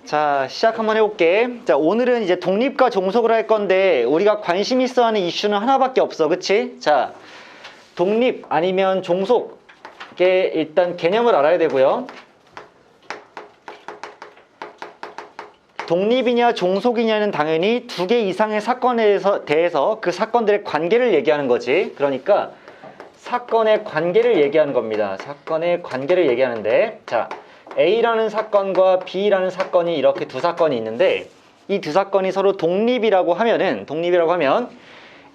자, 시작 한번 해볼게. 자, 오늘은 이제 독립과 종속을 할 건데 우리가 관심 있어 하는 이슈는 하나밖에 없어. 그치? 자, 독립 아니면 종속의 일단 개념을 알아야 되고요. 독립이냐 종속이냐는 당연히 두 개 이상의 사건에 대해서 그 사건들의 관계를 얘기하는 거지. 그러니까 사건의 관계를 얘기하는 겁니다. 사건의 관계를 얘기하는데, 자, A라는 사건과 B라는 사건이 이렇게 두 사건이 있는데, 이 두 사건이 서로 독립이라고 하면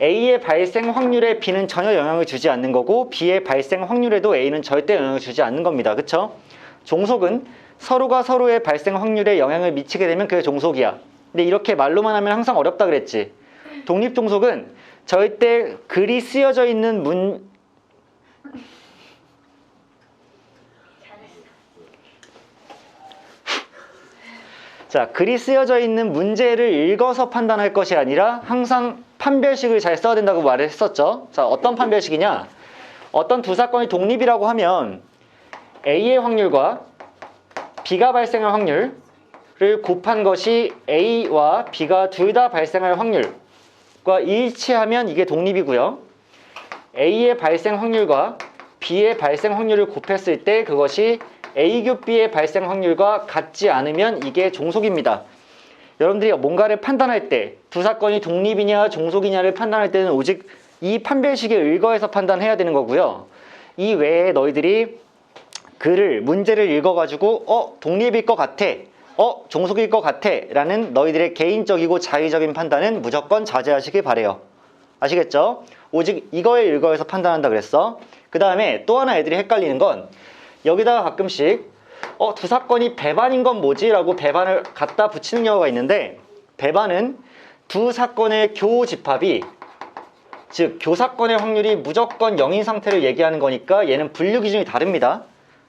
A의 발생 확률에 B는 전혀 영향을 주지 않는 거고, B의 발생 확률에도 A는 절대 영향을 주지 않는 겁니다. 그쵸? 종속은 서로가 서로의 발생 확률에 영향을 미치게 되면 그게 종속이야. 근데 이렇게 말로만 하면 항상 어렵다 그랬지. 독립 종속은 절대 글이 쓰여져 있는 자, 글이 쓰여져 있는 문제를 읽어서 판단할 것이 아니라 항상 판별식을 잘 써야 된다고 말을 했었죠. 자, 어떤 판별식이냐? 어떤 두 사건이 독립이라고 하면 A의 확률과 B가 발생할 확률을 곱한 것이 A와 B가 둘 다 발생할 확률과 일치하면 이게 독립이고요. A의 발생 확률과 B의 발생 확률을 곱했을 때 그것이 A 교 B의 발생 확률과 같지 않으면 이게 종속입니다. 여러분들이 뭔가를 판단할 때 두 사건이 독립이냐 종속이냐를 판단할 때는 오직 이 판별식에 의거해서 판단해야 되는 거고요. 이 외에 너희들이 문제를 읽어가지고 독립일 것 같아, 종속일 것 같아 라는 너희들의 개인적이고 자의적인 판단은 무조건 자제하시길 바래요. 아시겠죠? 오직 이거에 의거해서 판단한다 그랬어. 그 다음에 또 하나 애들이 헷갈리는 건 여기다가 가끔씩 두 사건이 배반인 건 뭐지? 라고 배반을 갖다 붙이는 경우가 있는데, 배반은 두 사건의 교집합이, 즉 교사건의 확률이 무조건 0인 상태를 얘기하는 거니까 얘는 분류 기준이 다릅니다.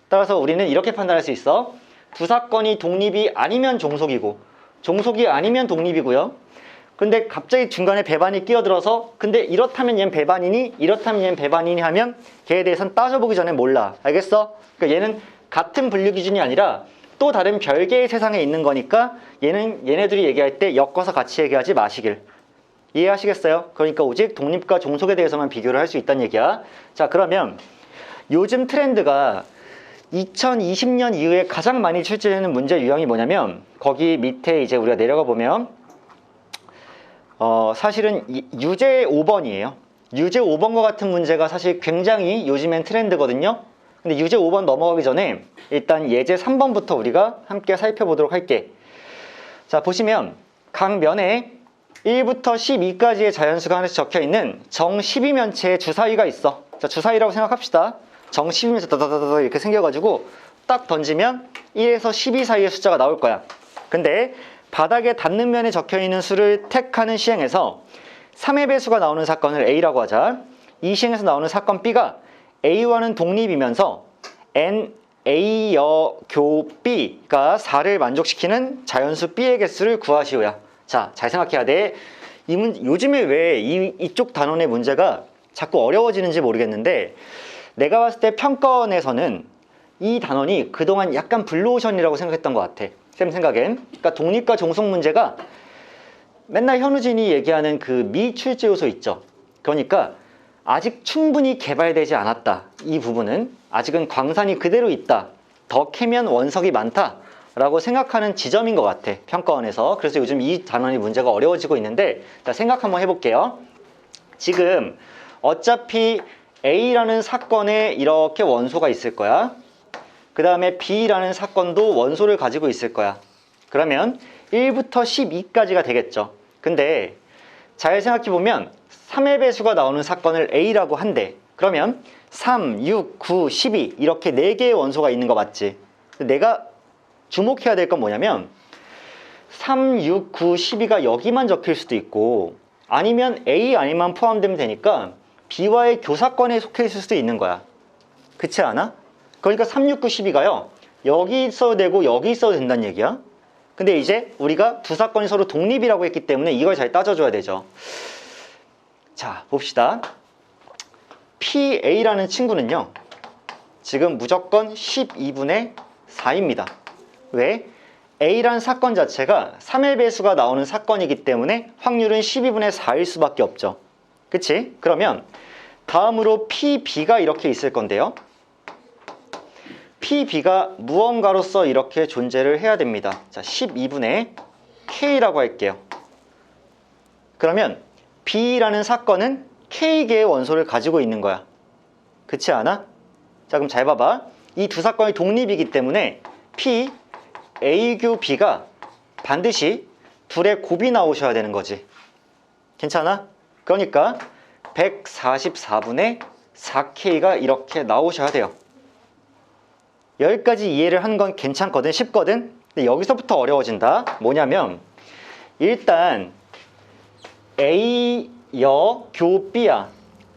따라서 우리는 이렇게 판단할 수 있어. 두 사건이 독립이 아니면 종속이고 종속이 아니면 독립이고요. 근데 갑자기 중간에 배반이 끼어들어서 근데 이렇다면 얘는 배반이니 이렇다면 얘는 배반이니 하면 걔에 대해서는 따져보기 전에 몰라. 알겠어? 그러니까 얘는 같은 분류 기준이 아니라 또 다른 별개의 세상에 있는 거니까 얘네들이 얘기할 때 엮어서 같이 얘기하지 마시길. 이해하시겠어요? 그러니까 오직 독립과 종속에 대해서만 비교를 할 수 있다는 얘기야. 자, 그러면 요즘 트렌드가 2020년 이후에 가장 많이 출제되는 문제 유형이 뭐냐면 거기 밑에 이제 우리가 내려가 보면 사실은 유제 5번이에요. 유제 5번과 같은 문제가 사실 굉장히 요즘엔 트렌드거든요. 근데 유제 5번 넘어가기 전에 일단 예제 3번부터 우리가 함께 살펴보도록 할게. 자, 보시면 각 면에 1부터 12까지의 자연수가 하나씩 적혀있는 정 12면체의 주사위가 있어. 자, 주사위라고 생각합시다. 정 12면체 다다다다 이렇게 생겨가지고 딱 던지면 1에서 12 사이의 숫자가 나올 거야. 근데 바닥에 닿는 면에 적혀있는 수를 택하는 시행에서 3의 배수가 나오는 사건을 A라고 하자. 이 시행에서 나오는 사건 B가 A와는 독립이면서 N, A여, 교 B가 4를 만족시키는 자연수 B의 개수를 구하시오야. 자, 잘 생각해야 돼. 요즘에 왜 이쪽 단원의 문제가 자꾸 어려워지는지 모르겠는데 내가 봤을 때 평가원에서는 이 단원이 그동안 약간 블루오션이라고 생각했던 것 같아. 쌤 생각엔. 그러니까 독립과 종속 문제가 맨날 현우진이 얘기하는 그 미출제 요소 있죠. 그러니까 아직 충분히 개발되지 않았다. 이 부분은 아직은 광산이 그대로 있다. 더 캐면 원석이 많다. 라고 생각하는 지점인 것 같아. 평가원에서. 그래서 요즘 이 단원이 문제가 어려워지고 있는데 자, 생각 한번 해볼게요. 지금 어차피 A라는 사건에 이렇게 원소가 있을 거야. 그 다음에 B라는 사건도 원소를 가지고 있을 거야. 그러면 1부터 12까지가 되겠죠. 근데 잘 생각해보면 3의 배수가 나오는 사건을 A라고 한대. 그러면 3, 6, 9, 12 이렇게 4개의 원소가 있는 거 맞지? 내가 주목해야 될 건 뭐냐면 3, 6, 9, 12가 여기만 적힐 수도 있고 아니면 A 안에만 포함되면 되니까 B와의 교사권에 속해 있을 수도 있는 거야. 그렇지 않아? 그러니까 3, 6, 9, 12가요. 여기 있어도 되고 여기 있어도 된다는 얘기야. 근데 이제 우리가 두 사건이 서로 독립이라고 했기 때문에 이걸 잘 따져줘야 되죠. 자, 봅시다. PA라는 친구는요. 지금 무조건 12분의 4입니다. 왜? A란 사건 자체가 3의 배수가 나오는 사건이기 때문에 확률은 12분의 4일 수밖에 없죠. 그치? 그러면 다음으로 PB가 이렇게 있을 건데요. PB가 무언가로서 이렇게 존재를 해야 됩니다. 자, 12분의 K라고 할게요. 그러면 B라는 사건은 K개의 원소를 가지고 있는 거야. 그렇지 않아? 자, 그럼 잘 봐봐. 이 두 사건이 독립이기 때문에 P, A 교 B가 반드시 둘의 곱이 나오셔야 되는 거지. 괜찮아? 그러니까 144분의 4K가 이렇게 나오셔야 돼요. 여기까지 이해를 한 건 괜찮거든, 쉽거든. 근데 여기서부터 어려워진다. 뭐냐면 일단 A여 교 B야.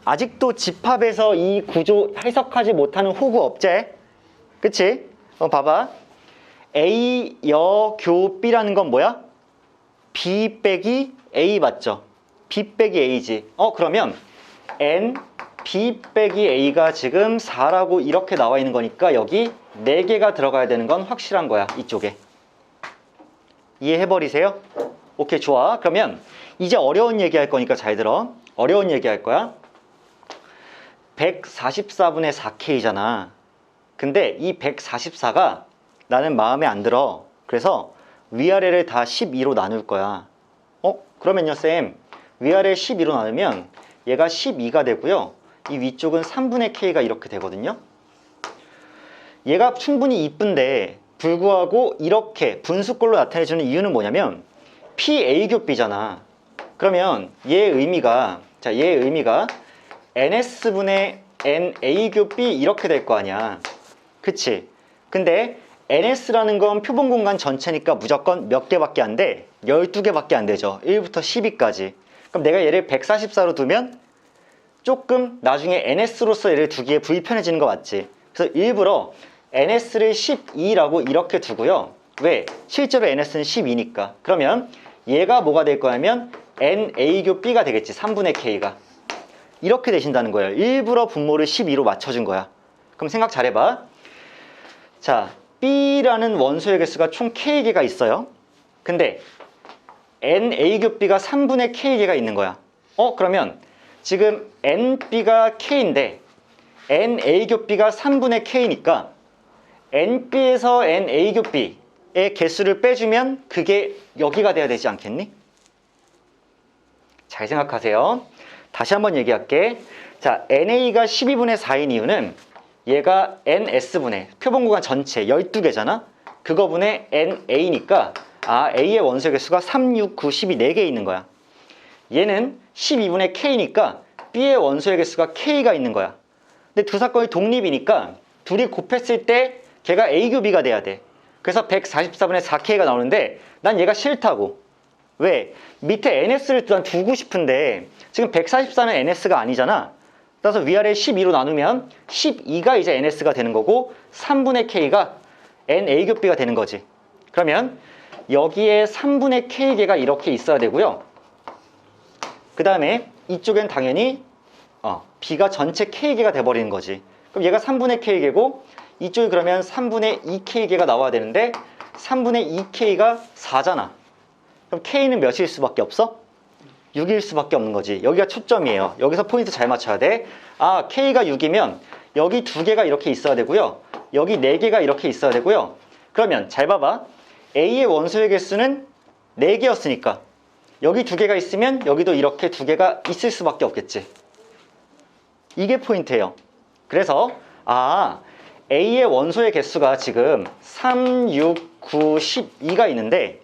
아직도 집합에서 이 구조 해석하지 못하는 호구 업체. 그치? 봐봐. A여 교 B라는 건 뭐야? B 빼기 A 맞죠? B 빼기 A지. 그러면 N B 빼기 A가 지금 4라고 이렇게 나와 있는 거니까 여기 4개가 들어가야 되는 건 확실한 거야. 이쪽에. 이해해버리세요? 오케이, 좋아. 그러면 이제 어려운 얘기 할 거니까 잘 들어. 어려운 얘기 할 거야. 144분의 4K잖아. 근데 이 144가 나는 마음에 안 들어. 그래서 위아래를 다 12로 나눌 거야. 그러면요, 쌤. 위아래 12로 나누면 얘가 12가 되고요. 이 위쪽은 3분의 K가 이렇게 되거든요. 얘가 충분히 이쁜데 불구하고 이렇게 분수꼴로 나타내주는 이유는 뭐냐면 PA 교 B잖아. 그러면 얘의 의미가 NS분의 NA 교 B 이렇게 될 거 아니야. 그치? 근데 NS라는 건 표본 공간 전체니까 무조건 몇 개밖에 안 돼? 12개밖에 안 되죠. 1부터 12까지. 그럼 내가 얘를 144로 두면 조금 나중에 NS로서 얘를 두기에 불편해지는 거 맞지? 그래서 일부러 NS를 12라고 이렇게 두고요. 왜? 실제로 NS는 12니까. 그러면 얘가 뭐가 될 거냐면 NA 교 B가 되겠지. 3분의 K가. 이렇게 되신다는 거예요. 일부러 분모를 12로 맞춰준 거야. 그럼 생각 잘해봐. 자, B라는 원소의 개수가 총 K개가 있어요. 근데 NA 교 B가 3분의 K개가 있는 거야. 그러면 지금 NB가 K인데 NA 교 B가 3분의 K니까 NB에서 NA 교 B의 개수를 빼주면 그게 여기가 돼야 되지 않겠니? 잘 생각하세요. 다시 한번 얘기할게. 자, NA가 12분의 4인 이유는 얘가 NS분의 표본 구간 전체 12개잖아? 그거분의 NA니까 A의 원소 개수가 3, 6, 9, 12, 4개 있는 거야. 얘는 12분의 K니까 B의 원소의 개수가 K가 있는 거야. 근데 두 사건이 독립이니까 둘이 곱했을 때 걔가 A 교 B가 돼야 돼. 그래서 144분의 4K가 나오는데 난 얘가 싫다고. 왜? 밑에 NS를 두고 싶은데 지금 144는 NS가 아니잖아. 따라서 위아래 12로 나누면 12가 이제 NS가 되는 거고 3분의 K가 NA 교 B가 되는 거지. 그러면 여기에 3분의 K개가 이렇게 있어야 되고요. 그 다음에 이쪽엔 당연히 B가 전체 K개가 돼버리는 거지. 그럼 얘가 3분의 K개고 이쪽이 그러면 3분의 2K개가 나와야 되는데 3분의 2K가 4잖아. 그럼 K는 몇일 수밖에 없어? 6일 수밖에 없는 거지. 여기가 초점이에요. 여기서 포인트 잘 맞춰야 돼. K가 6이면 여기 2개가 이렇게 있어야 되고요. 여기 4개가 이렇게 있어야 되고요. 그러면 잘 봐봐. A의 원소의 개수는 4개였으니까 여기 2개가 있으면 여기도 이렇게 2개가 있을 수밖에 없겠지. 이게 포인트예요. 그래서 A의 원소의 개수가 지금 3, 6, 9, 12가 있는데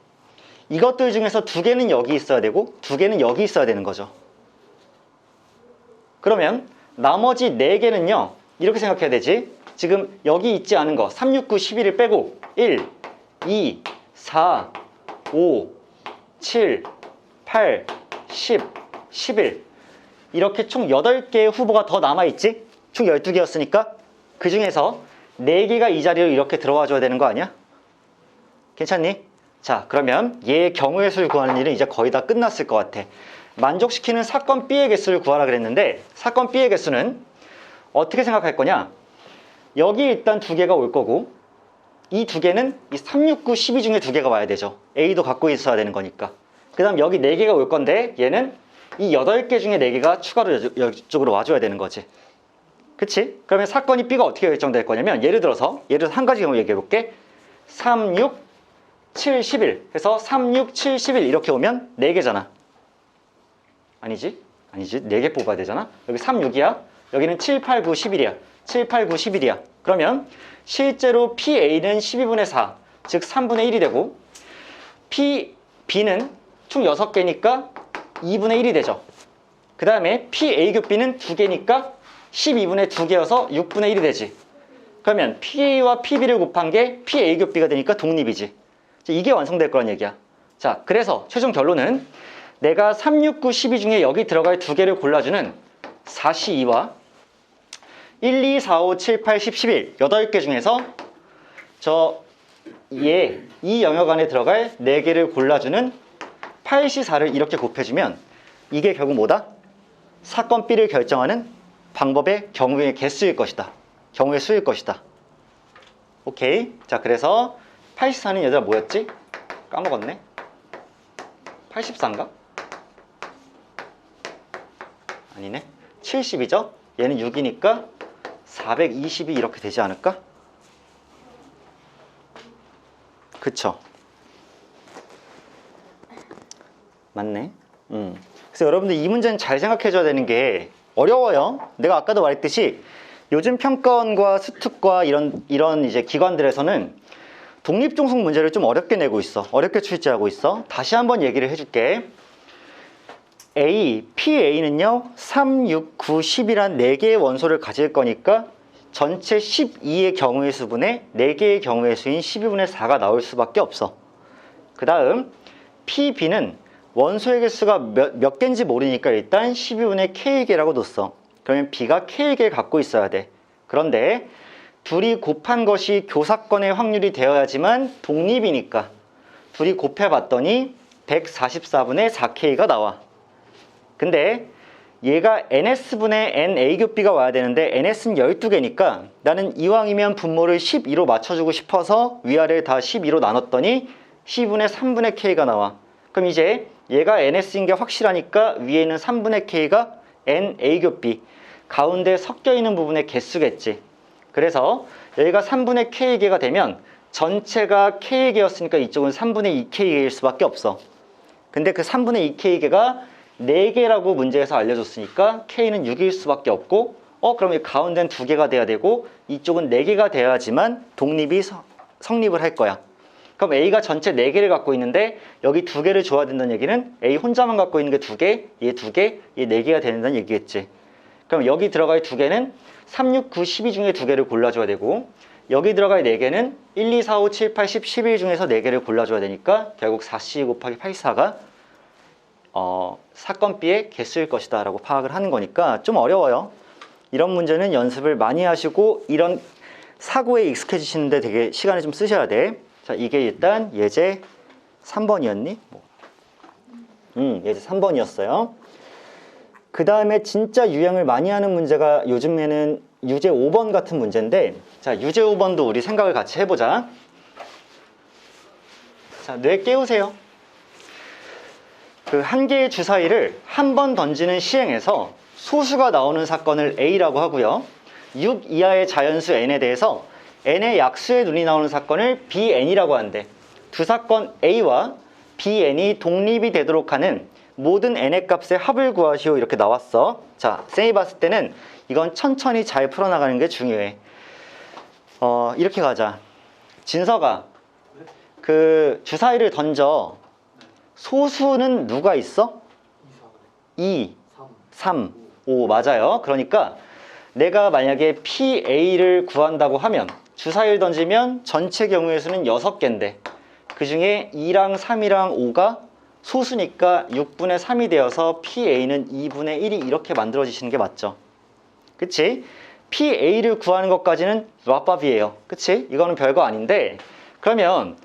이것들 중에서 2개는 여기 있어야 되고 2개는 여기 있어야 되는 거죠. 그러면 나머지 4개는요. 이렇게 생각해야 되지. 지금 여기 있지 않은 거 3, 6, 9, 11을 빼고 1, 2, 4, 5, 7, 8, 10, 11 이렇게 총 8개의 후보가 더 남아있지? 총 12개였으니까 그 중에서 4개가 이 자리로 이렇게 들어와 줘야 되는 거 아니야? 괜찮니? 자, 그러면 얘의 경우의 수를 구하는 일은 이제 거의 다 끝났을 것 같아. 만족시키는 사건 B의 개수를 구하라 그랬는데 사건 B의 개수는 어떻게 생각할 거냐? 여기 일단 2개가 올 거고 이 두 개는 이 3, 6, 9, 12 중에 두 개가 와야 되죠. A도 갖고 있어야 되는 거니까. 그 다음 여기 4개가 올 건데 얘는 이 8개 중에 4개가 추가로 이쪽으로 와줘야 되는 거지. 그치? 그러면 사건이 B가 어떻게 결정될 거냐면 예를 들어서 한 가지 경우 얘기해 볼게. 3, 6, 7, 11 해서 3, 6, 7, 11 이렇게 오면 4개잖아. 아니지? 4개 뽑아야 되잖아. 여기 3, 6이야. 여기는 7, 8, 9, 11이야. 7, 8, 9, 11이야. 그러면 실제로 PA는 12분의 4, 즉 3분의 1이 되고 B는 총 6개니까 2분의 1이 되죠. 그 다음에 PA 교 B는 2개니까 12분의 2개여서 6분의 1이 되지. 그러면 PA와 PB를 곱한 게 PA 교 B가 되니까 독립이지. 이게 완성될 거란 얘기야. 자, 그래서 최종 결론은 내가 3, 6, 9, 12 중에 여기 들어갈 2개를 골라주는 4C2와 1, 2, 4, 5, 7, 8, 10, 11 8개 중에서 이 영역 안에 들어갈 4개를 골라주는 8C4를 이렇게 곱해주면 이게 결국 뭐다? 사건 B를 결정하는 방법의 경우의 개수일 것이다. 경우의 수일 것이다. 오케이. 자, 그래서 84는 얘들아 뭐였지? 까먹었네. 84인가? 아니네. 70이죠? 얘는 6이니까 420이 이렇게 되지 않을까? 그쵸? 맞네. 그래서 여러분들 이 문제는 잘 생각해줘야 되는 게 어려워요. 내가 아까도 말했듯이 요즘 평가원과 스특과 이런 이제 기관들에서는 독립종속 문제를 좀 어렵게 내고 있어. 어렵게 출제하고 있어. 다시 한번 얘기를 해줄게. PA는요 3, 6, 9, 10이란 4개의 원소를 가질 거니까 전체 12의 경우의 수분에 4개의 경우의 수인 12분의 4가 나올 수밖에 없어. 그 다음 PB는 원소의 개수가 몇 개인지 모르니까 일단 12분의 K개라고 뒀어. 그러면 B가 K개를 갖고 있어야 돼. 그런데 둘이 곱한 것이 교사건의 확률이 되어야지만 독립이니까 둘이 곱해봤더니 144분의 4K가 나와. 근데 얘가 NS분의 NA교B가 와야 되는데 NS는 12개니까 나는 이왕이면 분모를 12로 맞춰주고 싶어서 위아래를 다 12로 나눴더니 10분의 3분의 K가 나와. 그럼 이제 얘가 NS인 게 확실하니까 위에 있는 3분의 K가 NA교B 가운데 섞여있는 부분의 개수겠지. 그래서 여기가 3분의 K개가 되면 전체가 K개였으니까 이쪽은 3분의 2K개일 수밖에 없어. 근데 그 3분의 2K개가 4개라고 문제에서 알려줬으니까 K는 6일 수밖에 없고 그럼 이 가운데는 2개가 돼야 되고 이쪽은 4개가 돼야지만 독립이 성립을 할 거야. 그럼 A가 전체 4개를 갖고 있는데 여기 2개를 줘야 된다는 얘기는 A 혼자만 갖고 있는 게 2개, 얘 2개, 얘 4개가 된다는 얘기겠지. 그럼 여기 들어갈 2개는 3, 6, 9, 12 중에 2개를 골라줘야 되고 여기 들어갈 4개는 1, 2, 4, 5, 7, 8, 10, 11 중에서 4개를 골라줘야 되니까 결국 4C 곱하기 84가 사건 B의 개수일 것이다 라고 파악을 하는 거니까 좀 어려워요. 이런 문제는 연습을 많이 하시고 이런 사고에 익숙해지시는데 되게 시간을 좀 쓰셔야 돼. 자, 이게 일단 예제 3번이었니? 예제 3번이었어요. 그 다음에 진짜 유형을 많이 하는 문제가 요즘에는 유제 5번 같은 문제인데 자, 유제 5번도 우리 생각을 같이 해보자. 자, 뇌 깨우세요. 그 한 개의 주사위를 한 번 던지는 시행에서 소수가 나오는 사건을 A라고 하고요. 6 이하의 자연수 N에 대해서 N의 약수의 눈이 나오는 사건을 BN이라고 하는데 두 사건 A와 BN이 독립이 되도록 하는 모든 N의 값의 합을 구하시오 이렇게 나왔어. 자, 쌤이 봤을 때는 이건 천천히 잘 풀어나가는 게 중요해. 이렇게 가자. 진서가 그 주사위를 던져. 소수는 누가 있어? 2, 3, 5 맞아요. 그러니까 내가 만약에 PA를 구한다고 하면 주사위를 던지면 전체 경우의 수는 6개인데 그 중에 2랑 3이랑 5가 소수니까 6분의 3이 되어서 PA는 2분의 1이 이렇게 만들어지시는 게 맞죠. 그치? PA를 구하는 것까지는 랍밥이에요. 그치? 이거는 별거 아닌데 그러면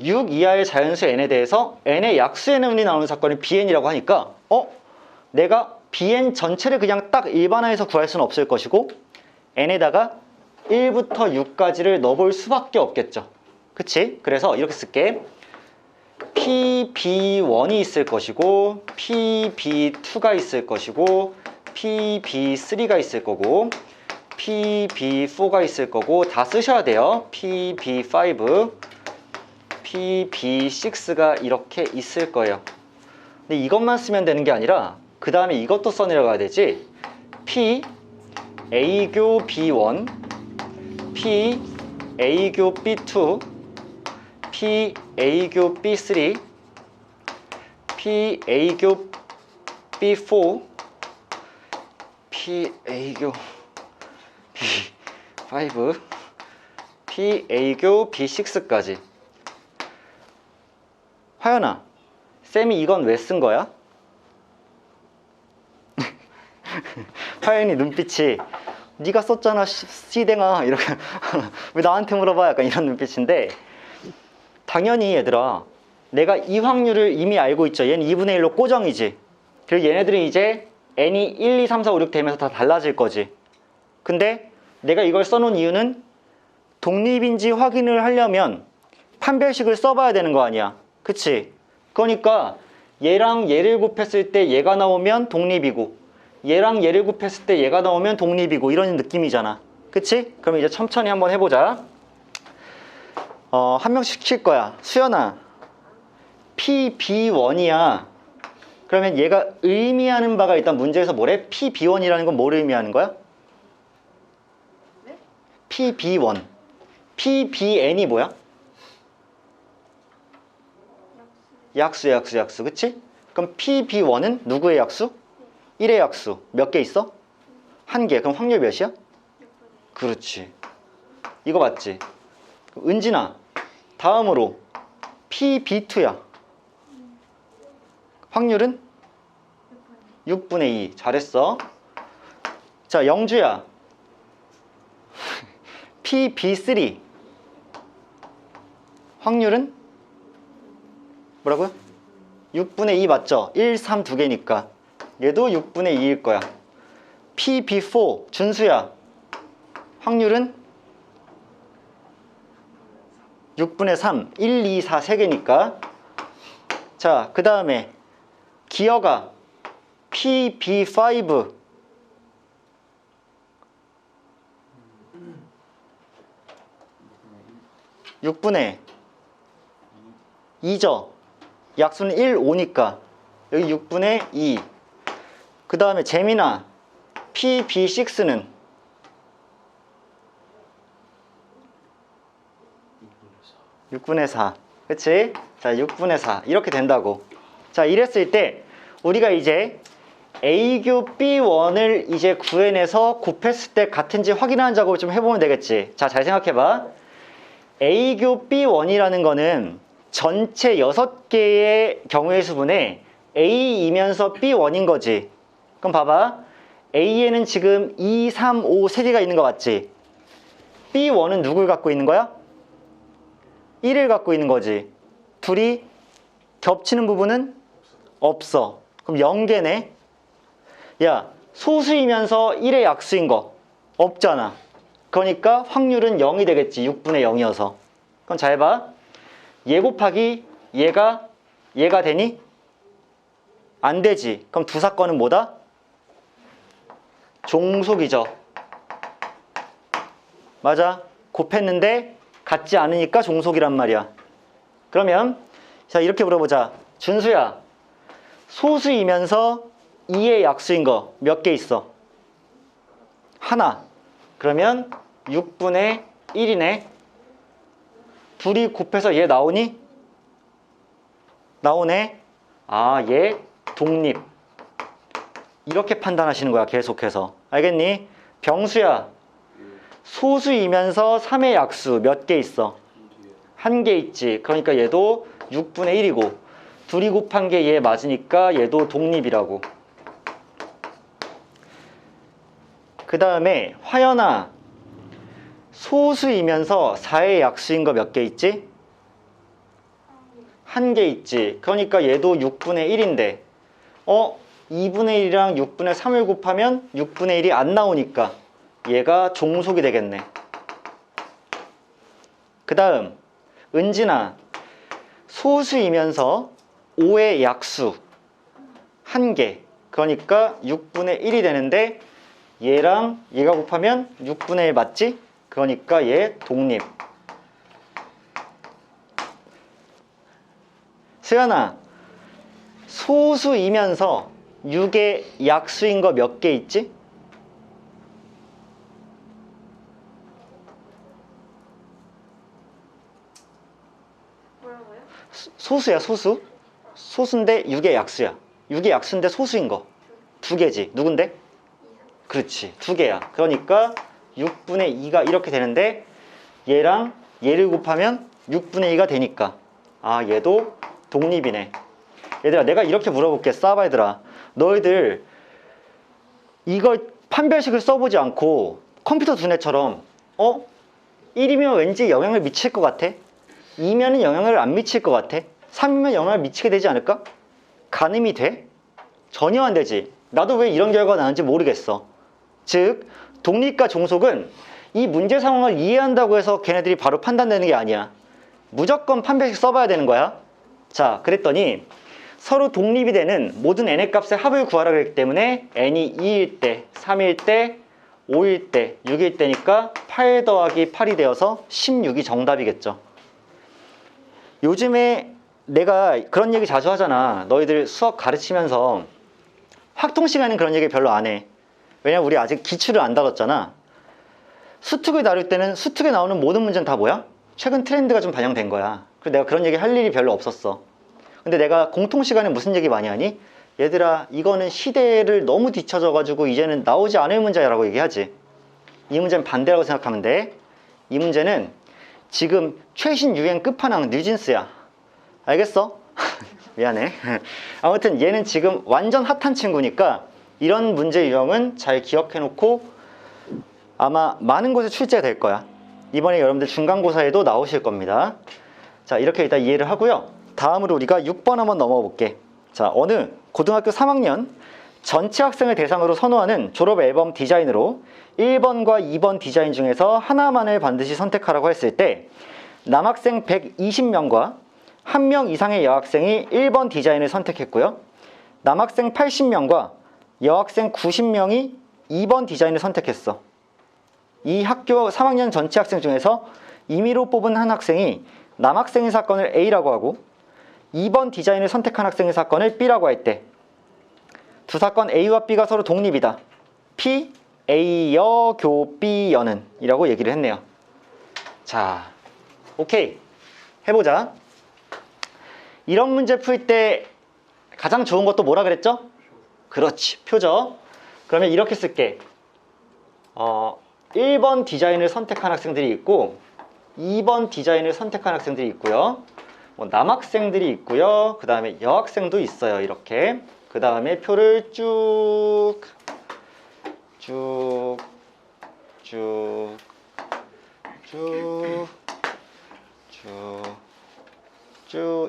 6 이하의 자연수 N에 대해서 N의 약수의 눈이 나오는 사건이 BN이라고 하니까 내가 BN 전체를 그냥 딱 일반화해서 구할 수는 없을 것이고 N에다가 1부터 6까지를 넣어볼 수밖에 없겠죠. 그치? 그래서 이렇게 쓸게. PB1이 있을 것이고 PB2가 있을 것이고 PB3가 있을 거고 PB4가 있을 거고 다 쓰셔야 돼요. PB5, PB6가 이렇게 있을 거예요. 근데 이것만 쓰면 되는 게 아니라 그 다음에 이것도 써내려가야 되지. P A교 B1, P A교 B2, P A교 B3, P A교 B4, P A교 B5, P A교 B6까지. 화연아, 쌤이 이건 왜 쓴 거야? 화연이 눈빛이 네가 썼잖아 씨댕아 이렇게 왜 나한테 물어봐 약간 이런 눈빛인데, 당연히 얘들아 내가 이 확률을 이미 알고 있죠. 얘는 2분의 1로 꼬정이지. 그리고 얘네들은 이제 n이 1, 2, 3, 4, 5, 6 되면서 다 달라질 거지. 근데 내가 이걸 써놓은 이유는 독립인지 확인을 하려면 판별식을 써봐야 되는 거 아니야. 그치? 그러니까 얘랑 얘를 곱했을 때 얘가 나오면 독립이고 얘랑 얘를 곱했을 때 얘가 나오면 독립이고 이런 느낌이잖아. 그치? 그럼 이제 천천히 한번 해보자. 한 명씩 시킬 거야. 수연아, PB1이야. 그러면 얘가 의미하는 바가 일단 문제에서 뭐래? PB1이라는 건 뭘 의미하는 거야? 네? PB1. PBN이 뭐야? 약수. 그치? 그럼 PB1은 누구의 약수? 1의 약수. 몇 개 있어? 1개. 그럼 확률 몇이야? 그렇지. 이거 맞지? 은진아, 다음으로 PB2야. 확률은? 6분의 2. 잘했어. 자, 영주야. PB3. 확률은? 뭐라고요? 6분의 2 맞죠? 1, 3 두 개니까. 얘도 6분의 2일 거야. PB4. 준수야. 확률은? 6분의 3. 1, 2, 4 세 개니까. 자, 그 다음에 기어가 PB5. (6분의 2죠) 약수는 1, 5니까 여기 6분의 2. 그 다음에 재민아, PB6는 6분의 4. 그치? 자, 6분의 4 이렇게 된다고. 자, 이랬을 때 우리가 이제 A교 B1을 이제 구해내서 곱했을 때 같은지 확인하는 작업을 좀 해보면 되겠지. 자, 잘 생각해봐. A교 B1이라는 거는 전체 6개의 경우의 수분에 A이면서 B1인 거지. 그럼 봐봐. A에는 지금 2, 3, 5 3개가 있는 거 맞지? B1은 누굴 갖고 있는 거야? 1을 갖고 있는 거지. 둘이 겹치는 부분은 없어. 그럼 0개네. 야, 소수이면서 1의 약수인 거 없잖아. 그러니까 확률은 0이 되겠지. 6분의 0이어서. 그럼 잘 봐. 얘 곱하기 얘가 되니? 안 되지. 그럼 두 사건은 뭐다? 종속이죠. 맞아. 곱했는데 같지 않으니까 종속이란 말이야. 그러면 자, 이렇게 물어보자. 준수야, 소수이면서 2의 약수인 거 몇 개 있어? 하나. 그러면 6분의 1이네. 둘이 곱해서 얘 나오니? 나오네. 아, 얘 독립. 이렇게 판단하시는 거야, 계속해서. 알겠니? 병수야, 소수이면서 3의 약수 몇 개 있어? 1개 있지. 그러니까 얘도 6분의 1이고 둘이 곱한 게 얘 맞으니까 얘도 독립이라고. 그 다음에 화연아, 소수이면서 4의 약수인 거 몇 개 있지? 1개 있지. 그러니까 얘도 6분의 1인데 2분의 1이랑 6분의 3을 곱하면 6분의 1이 안 나오니까 얘가 종속이 되겠네. 그 다음 은진아, 소수이면서 5의 약수 1개, 그러니까 6분의 1이 되는데 얘랑 얘가 곱하면 6분의 1 맞지? 그러니까 얘 독립. 수연아, 소수이면서 6의 약수인 거 몇 개 있지? 뭐라고요? 소수야, 소수. 소수인데 6의 약수야. 6의 약수인데 소수인 거 2개지. 누군데? 그렇지, 2개야. 그러니까 6분의 2가 이렇게 되는데 얘랑 얘를 곱하면 6분의 2가 되니까 아, 얘도 독립이네. 얘들아, 내가 이렇게 물어볼게. 싸봐 얘들아, 너희들 이거 판별식을 써보지 않고 컴퓨터 두뇌처럼 1이면 왠지 영향을 미칠 것 같아? 2면은 영향을 안 미칠 것 같아? 3이면 영향을 미치게 되지 않을까? 가늠이 돼? 전혀 안 되지. 나도 왜 이런 결과가 나는지 모르겠어. 즉, 독립과 종속은 이 문제 상황을 이해한다고 해서 걔네들이 바로 판단되는 게 아니야. 무조건 판별식 써봐야 되는 거야. 자, 그랬더니 서로 독립이 되는 모든 n의 값의 합을 구하라 그랬기 때문에 n이 2일 때, 3일 때, 5일 때, 6일 때니까 8 더하기 8이 되어서 16이 정답이겠죠. 요즘에 내가 그런 얘기 자주 하잖아. 너희들 수학 가르치면서 확통 시간엔 그런 얘기 별로 안 해. 왜냐면 우리 아직 기출을 안 다뤘잖아. 수특을 다룰 때는 수특에 나오는 모든 문제는 다 뭐야? 최근 트렌드가 좀 반영된 거야. 그래서 내가 그런 얘기 할 일이 별로 없었어. 근데 내가 공통 시간에 무슨 얘기 많이 하니? 얘들아, 이거는 시대를 너무 뒤쳐져가지고 이제는 나오지 않을 문제라고 얘기하지. 이 문제는 반대라고 생각하면 돼. 이 문제는 지금 최신 유행 끝판왕 뉴진스야. 알겠어? 미안해. 아무튼 얘는 지금 완전 핫한 친구니까 이런 문제 유형은 잘 기억해놓고 아마 많은 곳에 출제가 될 거야. 이번에 여러분들 중간고사에도 나오실 겁니다. 자, 이렇게 일단 이해를 하고요. 다음으로 우리가 6번 한번 넘어가 볼게. 자, 어느 고등학교 3학년 전체 학생을 대상으로 선호하는 졸업 앨범 디자인으로 1번과 2번 디자인 중에서 하나만을 반드시 선택하라고 했을 때 남학생 120명과 1명 이상의 여학생이 1번 디자인을 선택했고요. 남학생 80명과 여학생 90명이 2번 디자인을 선택했어. 이 학교 3학년 전체 학생 중에서 임의로 뽑은 한 학생이 남학생의 사건을 A라고 하고 2번 디자인을 선택한 학생의 사건을 B라고 할 때 두 사건 A와 B가 서로 독립이다. P, A여, 교, B여는 이라고 얘기를 했네요. 자, 오케이. 해보자. 이런 문제 풀 때 가장 좋은 것도 뭐라 그랬죠? 그렇지, 표죠. 그러면 이렇게 쓸게. 1번 디자인을 선택한 학생들이 있고 2번 디자인을 선택한 학생들이 있고요. 남학생들이 있고요. 그 다음에 여학생도 있어요. 이렇게. 그 다음에 표를 쭉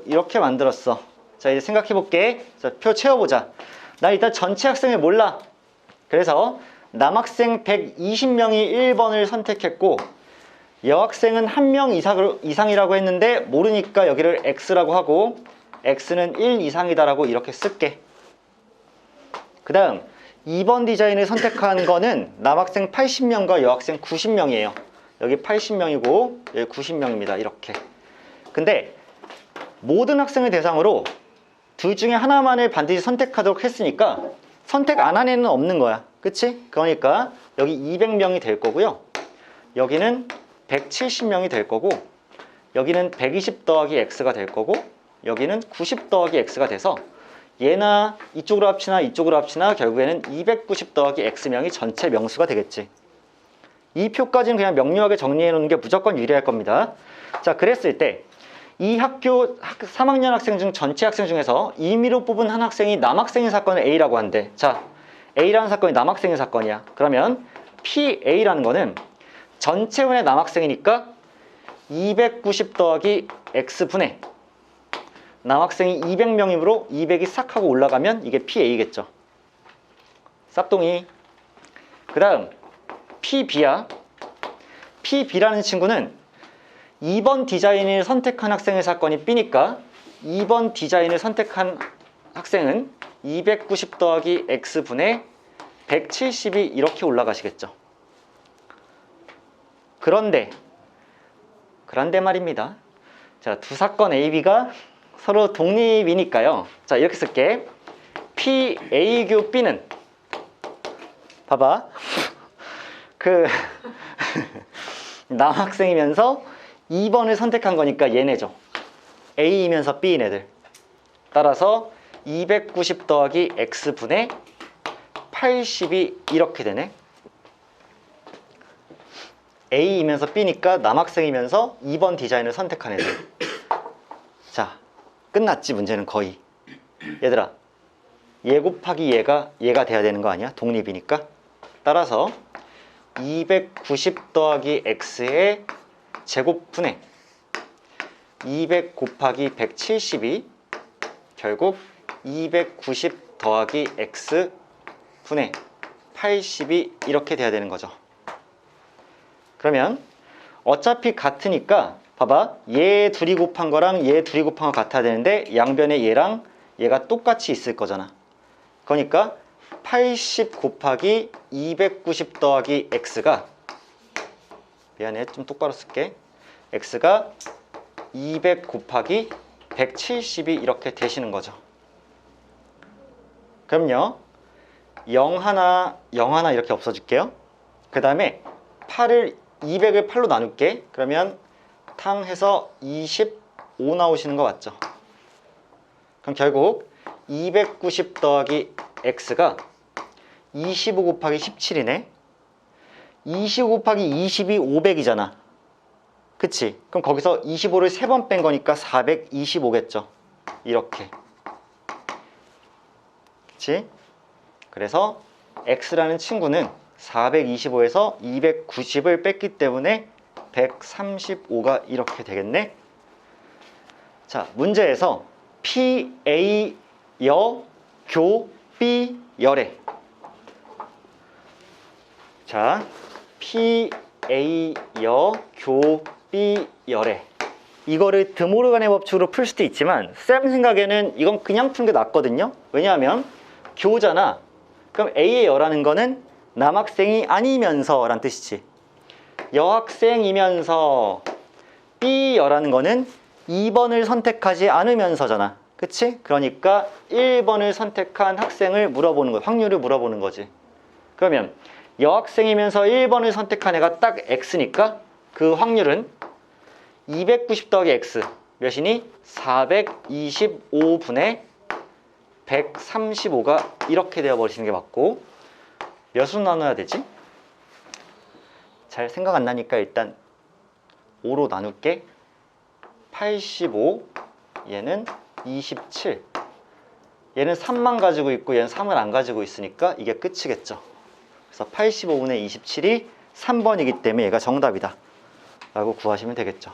이렇게 만들었어. 자, 이제 생각해 볼게. 자, 표 채워보자. 나 일단 전체 학생을 몰라. 그래서 남학생 120명이 1번을 선택했고 여학생은 1명 이상이라고 했는데 모르니까 여기를 X라고 하고 X는 1 이상이다라고 이렇게 쓸게. 그 다음 2번 디자인을 선택한 거는 남학생 80명과 여학생 90명이에요. 여기 80명이고 여기 90명입니다. 이렇게. 근데 모든 학생을 대상으로 둘 중에 하나만을 반드시 선택하도록 했으니까 선택 안 한 애는 없는 거야. 그치? 그러니까 여기 200명이 될 거고요. 여기는 170명이 될 거고 여기는 120 더하기 X가 될 거고 여기는 90 더하기 X가 돼서 얘나 이쪽으로 합치나 이쪽으로 합치나 결국에는 290 더하기 X명이 전체 명수가 되겠지. 이 표까지는 그냥 명료하게 정리해 놓는 게 무조건 유리할 겁니다. 자, 그랬을 때 이 학교 3학년 학생 중 전체 학생 중에서 임의로 뽑은 한 학생이 남학생의 사건을 A라고 한대. 자, A라는 사건이 남학생의 사건이야. 그러면 PA라는 거는 전체분의 남학생이니까 290 더하기 X분의 남학생이 200명이므로 200이 싹 하고 올라가면 이게 PA겠죠. 쌉동이. 그 다음 PB야. PB라는 친구는 2번 디자인을 선택한 학생의 사건이 B니까 2번 디자인을 선택한 학생은 290 더하기 X분의 170이 이렇게 올라가시겠죠. 그런데 말입니다. 자, 두 사건 A, B가 서로 독립이니까요. 자, 이렇게 쓸게. P, A, 교 B는 봐봐. 남학생이면서 2번을 선택한 거니까 얘네죠. A이면서 B인 애들. 따라서 290 더하기 X분의 80이 이렇게 되네. A이면서 B니까 남학생이면서 2번 디자인을 선택한 애들. 자, 끝났지. 문제는 거의. 얘들아, 얘 곱하기 얘가 돼야 되는 거 아니야? 독립이니까. 따라서 290 더하기 X의 제곱분의 200 곱하기 170이 결국 290 더하기 X분의 80이 이렇게 돼야 되는 거죠. 그러면 어차피 같으니까 봐봐. 얘 둘이 곱한 거랑 얘 둘이 곱한 거 같아야 되는데 양변에 얘랑 얘가 똑같이 있을 거잖아. 그러니까 80 곱하기 290 더하기 X가 미안해, 좀 똑바로 쓸게. X가 200 곱하기 170이 이렇게 되시는 거죠. 그럼요, 0 하나 이렇게 없어질게요. 그 다음에 200을 8로 나눌게. 그러면 탕해서 25 나오시는 거 맞죠? 그럼 결국 290 더하기 X가 25 곱하기 17이네. 25 곱하기 20이 500이잖아. 그치? 그럼 거기서 25를 3번 뺀 거니까 425겠죠. 이렇게. 그치? 그래서 X라는 친구는 425에서 290을 뺐기 때문에 135가 이렇게 되겠네. 자, 문제에서 P, A, 여, 교, B, 열에. 자, P, A, 여, 교, B, 열에. 이거를 드모르간의 법칙으로 풀 수도 있지만 쌤 생각에는 이건 그냥 푸는 게 낫거든요. 왜냐하면 교잖아. 그럼 A의 여라는 거는 남학생이 아니면서 라는 뜻이지. 여학생이면서 B 여라는 거는 2번을 선택하지 않으면서잖아. 그치? 그러니까 1번을 선택한 학생을 물어보는 거, 확률을 물어보는 거지. 그러면 여학생이면서 1번을 선택한 애가 딱 X니까 그 확률은 290 더하기 X 몇이니? 425분의 135가 이렇게 되어버리시는 게 맞고, 몇으로 나눠야 되지? 잘 생각 안 나니까 일단 5로 나눌게. 85, 얘는 27. 얘는 3만 가지고 있고 얘는 3을 안 가지고 있으니까 이게 끝이겠죠. 그래서 85분의 27이 3번이기 때문에 얘가 정답이다 라고 구하시면 되겠죠.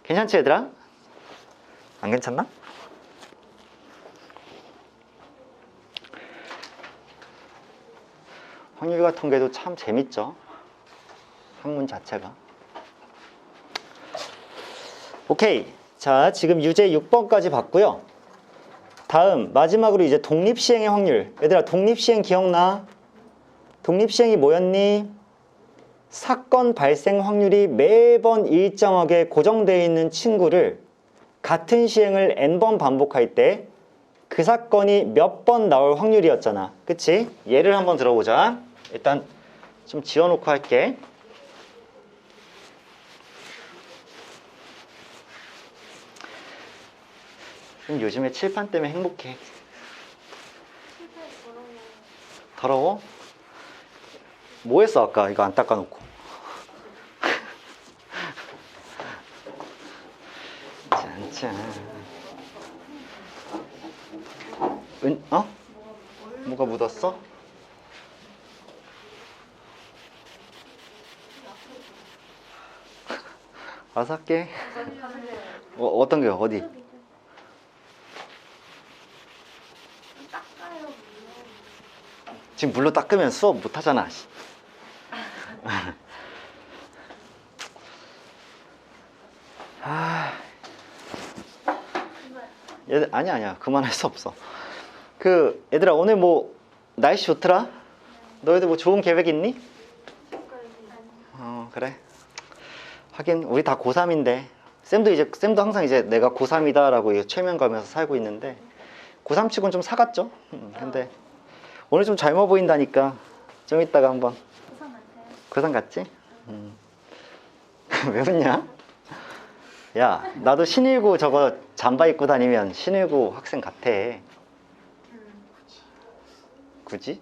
괜찮지 얘들아? 안 괜찮나? 확률과 통계도 참 재밌죠. 학문 자체가. 오케이. 자, 지금 유제 6번까지 봤고요. 다음 마지막으로 이제 독립시행의 확률. 얘들아, 독립시행 기억나? 독립시행이 뭐였니? 사건 발생 확률이 매번 일정하게 고정되어 있는 친구를 같은 시행을 n번 반복할 때 그 사건이 몇 번 나올 확률이었잖아. 그치? 예를 한번 들어보자. 일단 좀 지워놓고 할게. 요즘에 칠판 때문에 행복해. 더러워? 뭐 했어 아까 이거 안 닦아놓고? 짠짠. 어? 뭐가 묻었어? 알아서 할게. 어떤 게요? 어디? 지금 물로 닦으면 수업 못 하잖아. 아, 얘들 아니야 그만할 수 없어. 그 얘들아 오늘 뭐 날씨 좋더라? 너희들 뭐 좋은 계획 있니? 그래. 하긴 우리 다 고3인데 쌤도 항상 이제 내가 고3이다라고 최면가면서 살고 있는데 고3 치고는 좀 사갔죠. 근데 오늘 좀 젊어 보인다니까 좀 이따가 한번 우선 같아요. 고3 같지? 왜 웃냐? 야 나도 신일고 저거 잠바 입고 다니면 신일고 학생 같아. 굳이?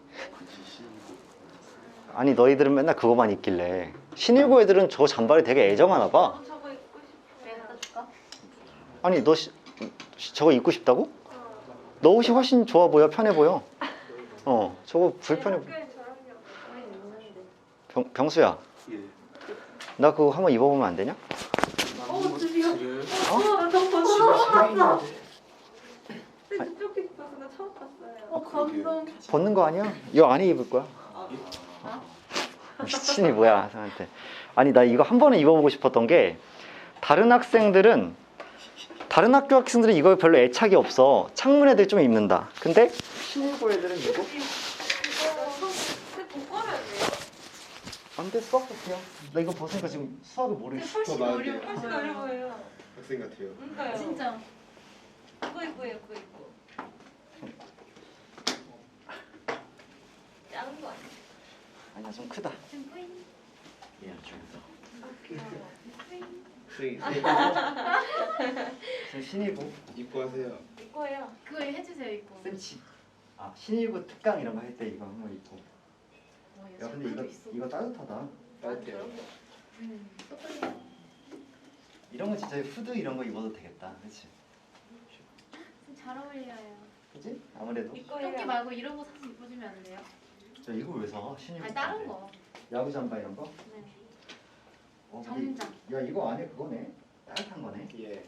아니 너희들은 맨날 그거만 입길래 신일고 애들은 저 잠바를 되게 애정하나 봐. 저거 입고 싶어. 내가 갖다 줄까? 아니 너 저거 입고 싶다고? 너 옷이 훨씬 좋아 보여, 편해 보여. 저거 불편해. 병수야, 예. 나 그거 한번 입어보면 안 되냐? 드디어. 그래? 나 저거 집에 봤어. 세 저쪽 입어서 나 처음 봤어요. 그러게요. 감동. 벗는 거 아니야? 이거 안에 입을 거야. 미친이 뭐야, 저한테. 아니 나 이거 한 번은 입어보고 싶었던 게 다른 학교 학생들은 이거 별로 애착이 없어. 창문 애들 좀 입는다. 근데 신일고 애들은 이거 복권해야 돼요? 안 됐어? 그냥 나 이거 벗으니까 지금 수학을 모르겠어. 훨씬 나을 어려 때. 훨씬 어려 보여요. 학생 같아요. 그러니까요. 진짜. 그거 입고요, 그거 입고. 작은 거 아니야? 아니야 좀 크다. 좀 뿌잉. 지금 신일고 입고 하세요. 이거예요. 그거 해주세요, 이거. 쌤치. 아 신일고 특강 이런 거 할 때 이거 한번 입고. 야 근데 이거 따뜻하다. 따뜻해요. 이런 거 진짜 후드 이런 거 입어도 되겠다. 그렇지? 잘 어울려요. 그지? 아무래도. 조끼 말고 이런 거 사서 입어주면 안 돼요? 야 이거 왜 사? 신일고. 아니 다른 거. 야구 잠바 이런 거? 네. 근데 정장. 야 이거 안에 그거네. 따뜻한 거네. 예.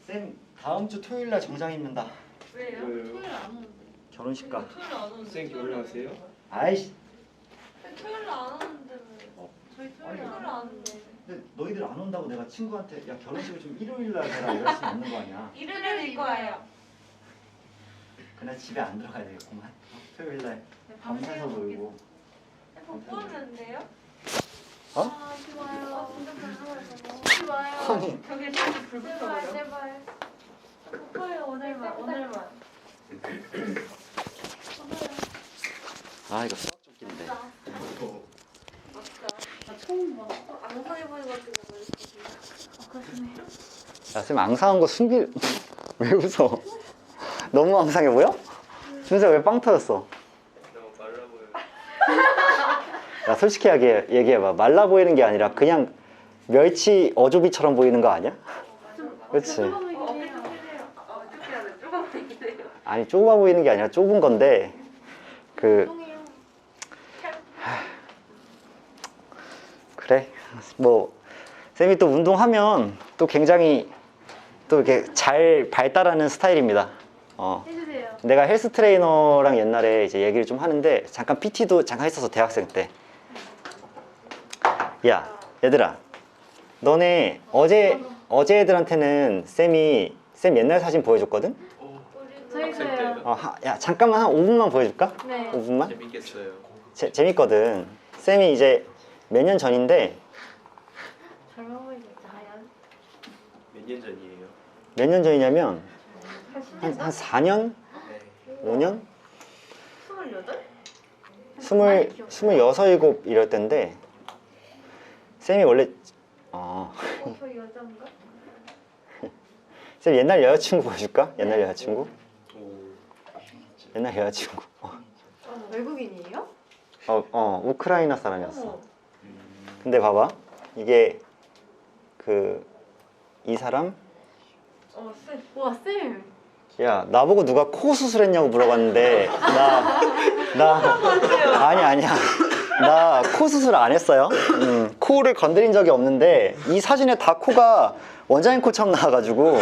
쌤 다음 주 토요일 날 정장 입는다. 왜요? 왜요? 토요일 안 오는데. 결혼식 가. 토요일 안 오는데. 쌤 결혼하세요? 아이씨. 토요일 안 오는데. 저희 토요일 안 오는데. 근데 너희들 안 온다고 내가 친구한테 야 결혼식을 좀 일요일 날 해라 이럴 수는 없는 거 아니야. 일요일에 입고 와요. 그날 집에 안 들어가야 되겠구만. 토요일 날 밤새서 놀고. 복권인데요? 어? 아 좋아요. 진짜 별로여서. 좋아요. 아니. 저기 진짜 불 붙어버려. 제발. 복권이요 오늘만. 아 이거 수학 쫓긴데. 나 처음 봐. 앙상해 보이는 것 같은데 뭐 그러시네요. 야쌤 앙상한 거 숨길 왜 웃어? 너무 앙상해 보여? 준수야 왜 빵 터졌어? 너무 말라 보여. 야 솔직히 얘기해봐. 말라 보이는 게 아니라 그냥 멸치 어조비처럼 보이는 거 아니야? 그렇지. 아니 좁아 보이는 게 아니라 좁은 건데 그래 뭐 쌤이 또 운동하면 또 굉장히 또 이렇게 잘 발달하는 스타일입니다. 해주세요. 내가 헬스 트레이너랑 옛날에 이제 얘기를 좀 하는데 잠깐 PT도 잠깐 했었어 대학생 때. 야 얘들아 너네 어제 애들한테는 쌤 옛날 사진 보여줬거든? 저희도요. 야 잠깐만 한 5분만 보여줄까? 네. 5분만? 재밌겠어요. 재밌거든. 쌤이 이제 몇 년 전인데 젊어 보이겠다 하얀. 몇 년 전이에요? 몇 년 전이냐면 한 4년? 네. 5년? 28? 26, 7 이럴 때인데 쌤이 원래 저 여자인가? 쌤 옛날 여자친구 보여줄까? 옛날 여자친구? 오. 옛날 여자친구 외국인이에요? 우크라이나 사람이었어. 근데 봐봐 이게 이 사람 쌤. 와, 쌤. 야 나보고 누가 코 수술했냐고 물어봤는데 아니야 나 코 수술 안 했어요. 코를 건드린 적이 없는데 이 사진에 다 코가 원장님 코처럼 나와가지고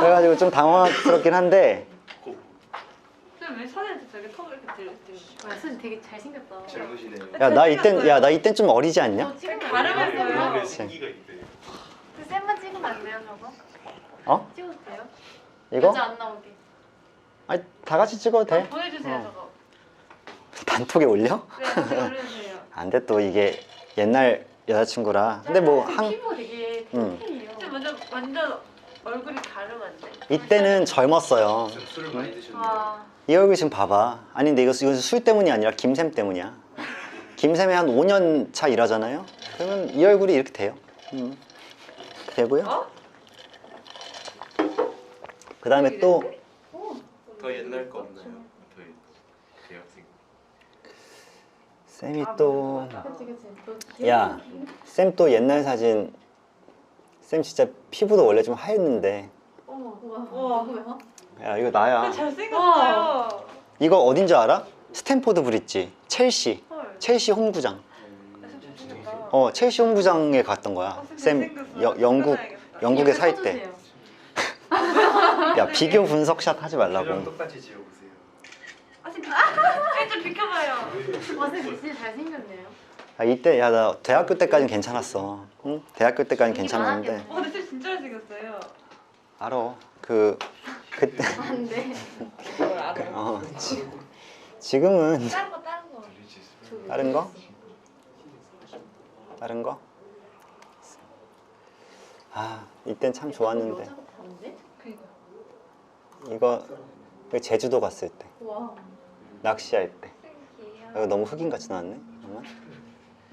그래가지고 좀 당황스럽긴 한데 쌤, 왜 사진에서 저렇게 턱을 이렇게 들고? 와, 쌤 되게 잘생겼다. 젊으시네요. 나 이땐 좀 어리지 않냐? 저 지금 가름했어요. 그치. 생기가 있대요. 그 쌤만 찍은 안 돼요 저거? 어? 찍어도 돼요? 이거? 여자 안 나오게. 아니 다 같이 찍어도 돼. 보여주세요 어. 저거. 단톡에 올려? 네, 같이 올려주세요. 안 돼, 또 이게 옛날 여자친구라. 근데 뭐 한 피부가 되게 응. 탱탱해요. 진짜 완전 얼굴이 다르만데. 이때는 젊었어요. 술을 많이 드셨네요. 와. 이 얼굴 지금 봐봐. 아니 근데 이건 술 때문이 아니라 김샘 때문이야. 김샘이 한 5년 차 일하잖아요. 그러면 이 얼굴이 이렇게 돼요. 되고요. 어? 그 다음에 또 더 옛날 거 없나요? 더 대학생. 쌤이 또 그치 그치. 야, 쌤 또 옛날 사진. 쌤 진짜 피부도 원래 좀 하였는데. 어머 우와 뭐야? 야, 이거 나야. 잘생겼어요. 이거 어딘 줄 알아? 스탠포드 브릿지, 첼시. 헐. 첼시 홈구장. 잘생겼다. 첼시 홈구장에 갔던 거야. 쌤 영국에 살 때. 야, 비교 분석샷 하지 표정 말라고. 똑같이 지어보세요. 좀 비켜봐요. 와 선생님 진짜 잘생겼네요. 아, 이때 야, 나 대학교 때까지는 괜찮았어. 응? 대학교 때까지는 괜찮았는데. 근데 쌤 진짜 잘생겼어요. 알아. 그때 안돼. 지금은 다른 거 다른 거. 다른 거? 다른 거? 아, 이땐 참 좋았는데. 여자가 다른데? 그니까. 이거 제주도 갔을 때. 와. 낚시할 때. 신기해요. 이거 너무 흑인같이 나왔네.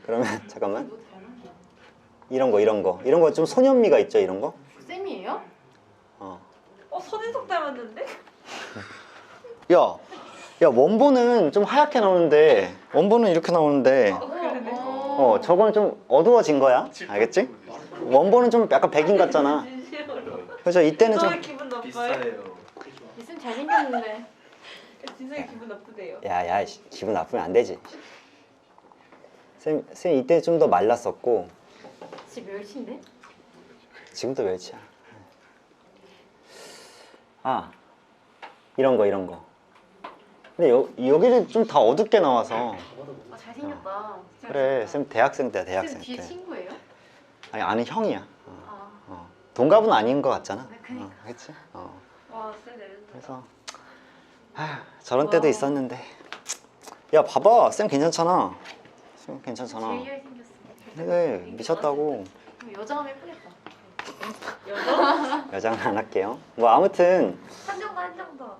그러면 잠깐만. 너 닮았냐? 이런 거 좀 소년미가 있죠, 이런 거? 쌤이에요? 어. 서진석 닮았는데? 야, 원본은 좀 하얗게 나오는데 원본은 이렇게 나오는데 저거는 좀 어두워진 거야. 알겠지? 원본은 좀 약간 백인 같잖아. 그래서 이때는 좀 기분 나빠요? 비슷해요. 쌤 잘생겼는데. 진석이 기분 나쁘대요. 야, 기분 나쁘면 안 되지. 쌤 이때 좀 더 말랐었고 진짜 멸치인데? 지금도 멸치야. 아, 이런 거. 근데 여기는 좀 다 어둡게 나와서. 아 잘생겼다. 그래, 쌤 대학생 때야, 대학생 쌤 뒤에 때. 친구예요? 아니, 아는 형이야. 아. 동갑은 아닌 것 같잖아. 네, 그니까. 그치? 와, 쌤 내려준다. 그래서 저런 때도 와. 있었는데. 야, 봐봐, 쌤 괜찮잖아. 쌤 괜찮잖아. 제일 잘생겼어. 그래, 미쳤다고. 여자하면 예쁘겠다. 여장은 안 할게요. 뭐 아무튼 한 장 더.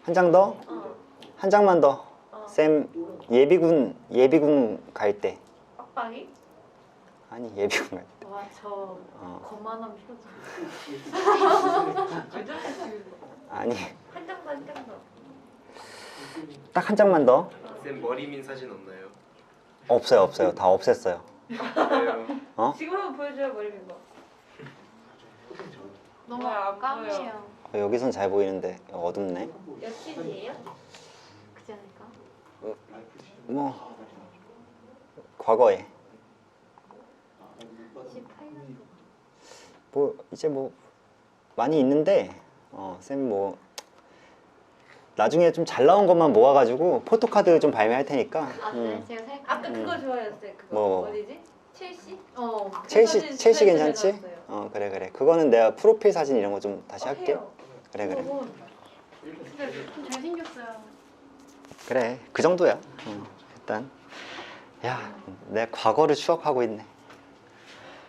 한 장 더, 어. 한 장만 더. 어. 쌤 예비군 갈 때. 빡빡이? 아니, 예비군 갈 때. 와, 저 거만한 표정. 아니, 한 장 더, 한 장 더. 딱 한 장만 더. 쌤 머리민 사진 없나요? 없어요. 다 없앴어요. 왜요? 지금 한번 보여줘요, 머리 민 거. 너무 안 까매요. 여기선 잘 보이는데 어둡네. 며칠이에요? 그지 않을까? 뭐 과거에 18년도. 뭐 이제 뭐 많이 있는데 쌤 뭐 나중에 좀 잘 나온 것만 모아가지고 포토카드 좀 발매할 테니까. 아, 네, 제가 생각. 아까 그거 좋아했어요. 그거 뭐? 어디지? 첼시? 첼시 괜찮지? 그래. 그거는 내가 프로필 사진 이런 거 좀 다시 할게. 해요. 그래. 진짜 좀 잘생겼어요. 그래. 그 정도야. 일단 야, 내 과거를 추억하고 있네.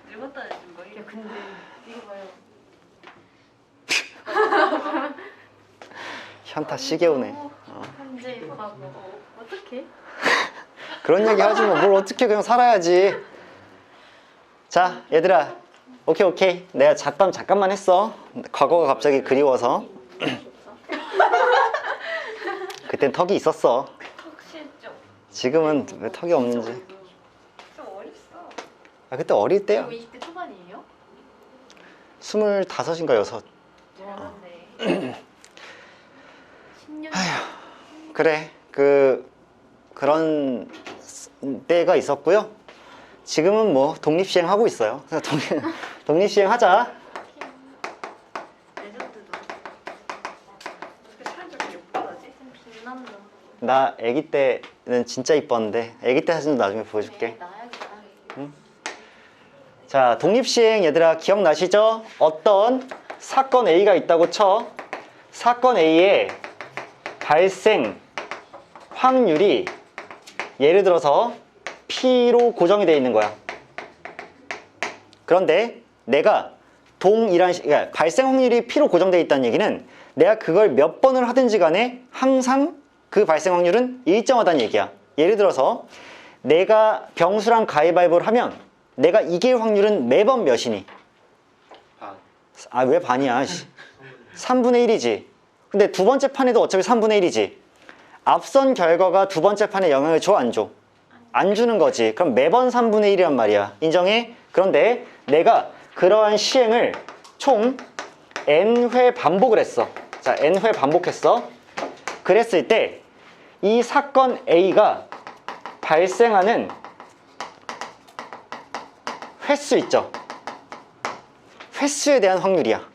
늙었다는 증거. 야, 근데 이거 봐요. 현타 시계 오네. 현재 과거. 어떡해? 그런 얘기 하지 마. 뭘 어떻게 그냥 살아야지. 자, 얘들아. 오케이. 내가 잠깐만 했어. 과거가 갑자기 그리워서. 그땐 턱이 있었어. 턱실죠. 지금은 왜 턱이 없는지. 좀 어렸어. 아, 그때 어릴 때야. 이거 20대 초반이에요? 25인가 6. 네. 10년. 그래. 그런 때가 있었고요. 지금은 뭐 독립시행 하고 있어요. 그래서 독립시행 하자. 레전드도. 어떻게 사람 저렇게 예쁘다지? 빛난다. 나 아기 때는 진짜 이뻤는데 아기 때 사진도 나중에 보여줄게. 나야겠다. 자, 독립시행 얘들아 기억나시죠? 어떤 사건 A가 있다고 쳐. 사건 A의 발생 확률이 예를 들어서 P로 고정이 되어 있는 거야. 그런데 내가 그러니까 발생 확률이 P로 고정되어 있다는 얘기는 내가 그걸 몇 번을 하든지 간에 항상 그 발생 확률은 일정하다는 얘기야. 예를 들어서 내가 병수랑 가위바위보를 하면 내가 이길 확률은 매번 몇이니? 반. 아, 왜 반이야? 3분의 1이지. 근데 두 번째 판에도 어차피 3분의 1이지. 앞선 결과가 두 번째 판에 영향을 줘, 안 줘? 안 주는 거지. 그럼 매번 3분의 1이란 말이야. 인정해? 그런데 내가 그러한 시행을 총 n회 반복을 했어. 자, n회 반복했어. 그랬을 때 이 사건 A가 발생하는 횟수 있죠? 횟수에 대한 확률이야.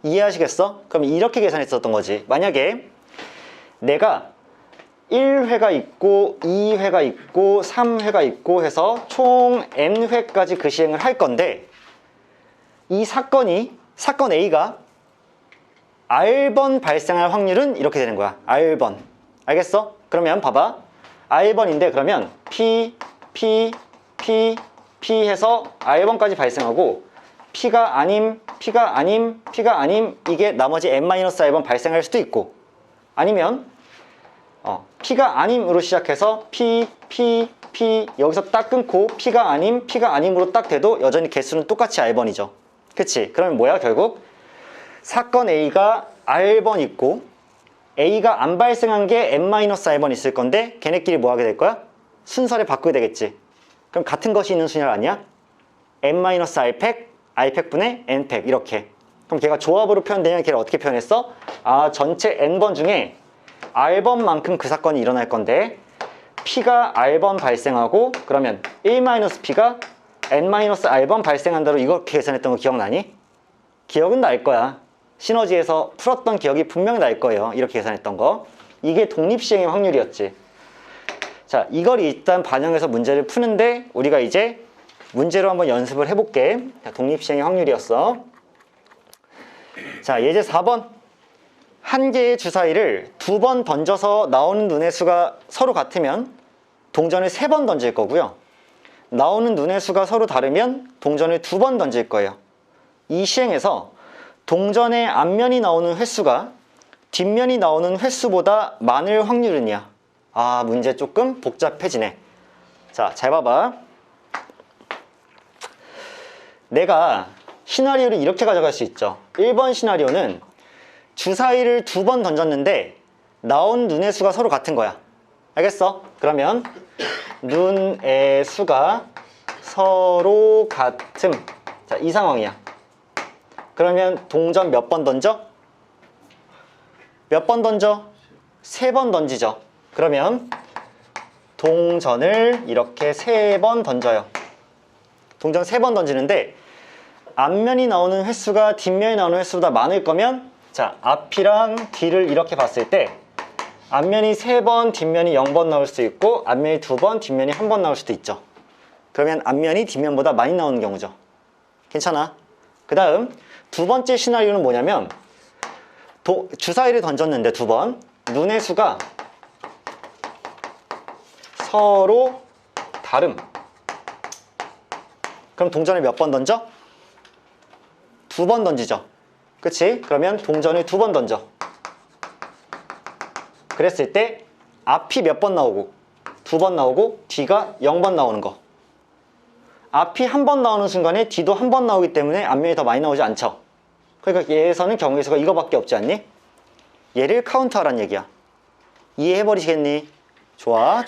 이해하시겠어? 그럼 이렇게 계산했었던 거지. 만약에 내가 1회가 있고 2회가 있고 3회가 있고 해서 총 n회까지 그 시행을 할 건데 이 사건 A가 R번 발생할 확률은 이렇게 되는 거야. R번. 알겠어? 그러면 봐봐. R번인데 그러면 P 해서 R번까지 발생하고 P가 아님 이게 나머지 n-R번 발생할 수도 있고 아니면 P가 아님으로 시작해서 P 여기서 딱 끊고 P가 아님으로 딱 돼도 여전히 개수는 똑같이 R번이죠. 그치? 그러면 뭐야 결국? 사건 A가 R번 있고 A가 안 발생한 게 n-R번 있을 건데 걔네끼리 뭐 하게 될 거야? 순서를 바꾸게 되겠지. 그럼 같은 것이 있는 순열 아니야? n-R팩, R팩분의 n팩 이렇게. 그럼 걔가 조합으로 표현되면 걔를 어떻게 표현했어? 아, 전체 n번 중에 R번만큼 그 사건이 일어날 건데 P가 R번 발생하고 그러면 1-P가 n-R번 발생한다로 이렇게 계산했던 거 기억나니? 기억은 날 거야. 시너지에서 풀었던 기억이 분명히 날 거예요. 이렇게 계산했던 거. 이게 독립시행의 확률이었지. 자, 이걸 일단 반영해서 문제를 푸는데 우리가 이제 문제로 한번 연습을 해볼게. 자, 독립시행의 확률이었어. 자, 예제 4번. 한 개의 주사위를 2번 던져서 나오는 눈의 수가 서로 같으면 동전을 3번 던질 거고요. 나오는 눈의 수가 서로 다르면 동전을 2번 던질 거예요. 이 시행에서 동전의 앞면이 나오는 횟수가 뒷면이 나오는 횟수보다 많을 확률은이야. 아, 문제 조금 복잡해지네. 자, 잘 봐봐. 내가 시나리오를 이렇게 가져갈 수 있죠. 1번 시나리오는 주사위를 2번 던졌는데 나온 눈의 수가 서로 같은 거야. 알겠어? 그러면 눈의 수가 서로 같음. 자, 이 상황이야. 그러면 동전 몇 번 던져? 몇 번 던져? 3번 던지죠. 그러면 동전을 이렇게 3번 던져요. 동전 3번 던지는데 앞면이 나오는 횟수가 뒷면이 나오는 횟수보다 많을 거면 자, 앞이랑 뒤를 이렇게 봤을 때 앞면이 3번, 뒷면이 0번 나올 수도 있고 앞면이 2번, 뒷면이 1번 나올 수도 있죠. 그러면 앞면이 뒷면보다 많이 나오는 경우죠. 괜찮아? 그 다음 두 번째 시나리오는 뭐냐면 주사위를 던졌는데 2번 눈의 수가 서로 다름. 그럼 동전을 몇 번 던져? 2번 던지죠. 그치? 그러면 동전을 2번 던져. 그랬을 때 앞이 몇 번 나오고 2번 나오고 뒤가 0번 나오는 거. 앞이 한 번 나오는 순간에 뒤도 한 번 나오기 때문에 앞면이 더 많이 나오지 않죠. 그러니까 얘에서는 경우의 수가 이거밖에 없지 않니? 얘를 카운트하란 얘기야. 이해해버리시겠니? 좋아.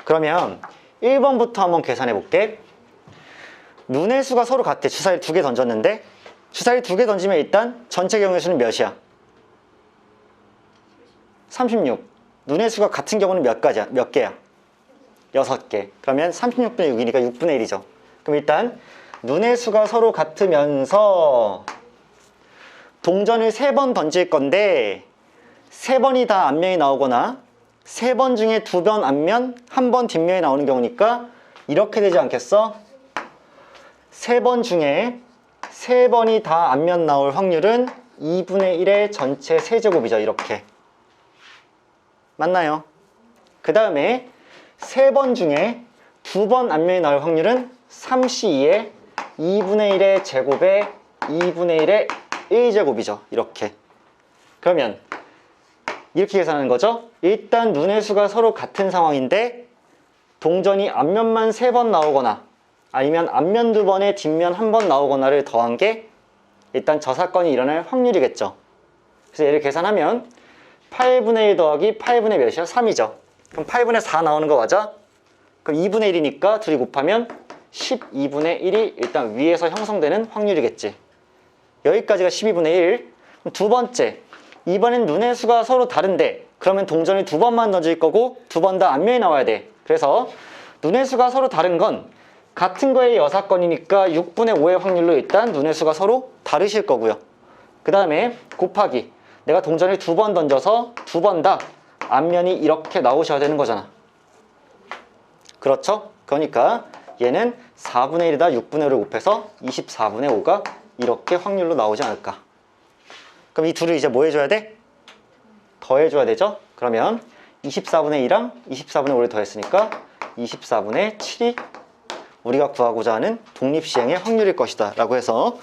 그러면 1번부터 한번 계산해 볼게. 눈의 수가 서로 같아. 주사위 2개 던졌는데 주사위 2개 던지면 일단 전체 경우의 수는 몇이야? 36. 눈의 수가 같은 경우는 몇 개야? 6개. 그러면 36분의 6이니까 6분의 1이죠. 그럼 일단 눈의 수가 서로 같으면서 동전을 3번 던질 건데 3번이 다 앞면이 나오거나 3번 중에 2번 앞면, 1번 뒷면이 나오는 경우니까 이렇게 되지 않겠어? 3번 중에 3번이 다 앞면 나올 확률은 2분의 1의 전체 세제곱이죠. 이렇게. 맞나요? 그 다음에 3번 중에 2번 앞면이 나올 확률은 3C2의 2분의 1의 제곱에 2분의 1의 1제곱이죠. 이렇게. 그러면 이렇게 계산하는 거죠. 일단 눈의 수가 서로 같은 상황인데 동전이 앞면만 3번 나오거나 아니면 앞면 2번에 뒷면 1번 나오거나를 더한 게 일단 저 사건이 일어날 확률이겠죠. 그래서 얘를 계산하면 8분의 1 더하기 8분의 몇이야? 3이죠. 그럼 8분의 4 나오는 거 맞아? 그럼 2분의 1이니까 둘이 곱하면 12분의 1이 일단 위에서 형성되는 확률이겠지. 여기까지가 12분의 1. 두 번째, 이번엔 눈의 수가 서로 다른데 그러면 동전을 2번만 던질 거고 2번 다 앞면이 나와야 돼. 그래서 눈의 수가 서로 다른 건 같은 거의 여사건이니까 6분의 5의 확률로 일단 눈의 수가 서로 다르실 거고요. 그 다음에 곱하기, 내가 동전을 2번 던져서 2번 다 앞면이 이렇게 나오셔야 되는 거잖아. 그렇죠? 그러니까 얘는 4분의 1에다 6분의 5를 곱해서 24분의 5가 이렇게 확률로 나오지 않을까. 그럼 이 둘을 이제 뭐 해줘야 돼? 더해줘야 되죠? 그러면 24분의 2랑 24분의 5를 더했으니까 24분의 7이 우리가 구하고자 하는 독립시행의 확률일 것이다 라고 해서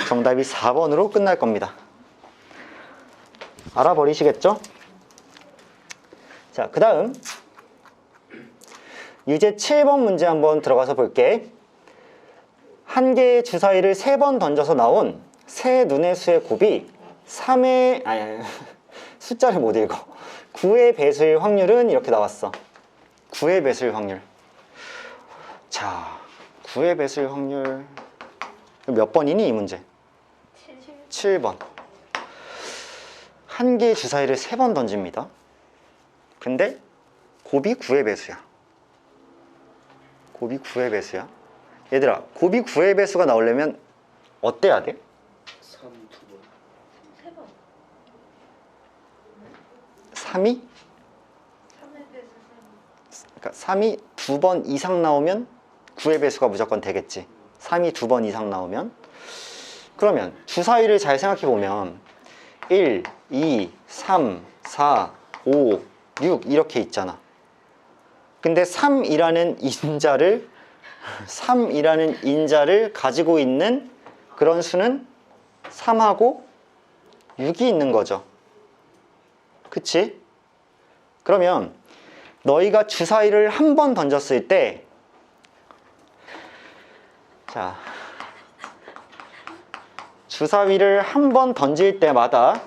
정답이 4번으로 끝날 겁니다. 알아버리시겠죠? 자, 그 다음 유제 7번 문제 한번 들어가서 볼게. 한 개의 주사위를 3번 던져서 나온 세 눈의 수의 곱이 3의 숫자를 못 읽어. 9의 배수일 확률은 이렇게 나왔어. 9의 배수일 확률. 자, 9의 배수일 확률 몇 번이니 이 문제? 7번. 한 개의 주사위를 3번 던집니다. 근데 곱이 9의 배수야. 곱이 9의 배수야. 얘들아, 곱이 9의 배수가 나오려면 어때야 돼? 3 2번. 3이? 그러니까 3이 2번 이상 나오면 9의 배수가 무조건 되겠지. 3이 2번 이상 나오면. 그러면 주사위를 잘 생각해 보면 1, 2, 3, 4, 5, 6 이렇게 있잖아. 근데 3이라는 인자를 가지고 있는 그런 수는 3하고 6이 있는 거죠. 그치? 그러면 너희가 주사위를 한 번 던졌을 때, 자, 주사위를 한 번 던질 때마다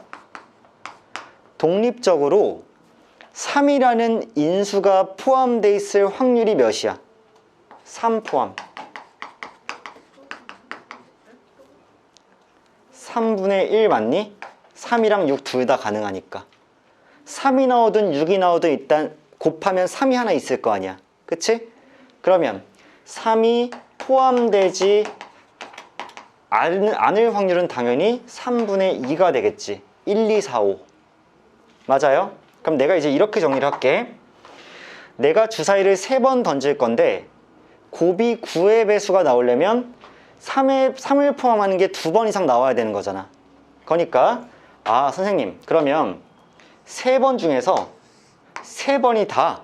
독립적으로 3이라는 인수가 포함되어 있을 확률이 몇이야? 3 포함. 3분의 1 맞니? 3이랑 6 둘 다 가능하니까. 3이 나오든 6이 나오든 일단 곱하면 3이 하나 있을 거 아니야. 그치? 그러면 3이 포함되지 않을 확률은 당연히 3분의 2가 되겠지. 1, 2, 4, 5. 맞아요? 그럼 내가 이제 이렇게 정리를 할게. 내가 주사위를 3번 던질 건데 곱이 9의 배수가 나오려면 3을 포함하는 게 2번 이상 나와야 되는 거잖아. 그러니까 선생님, 그러면 3번 중에서 3번이 다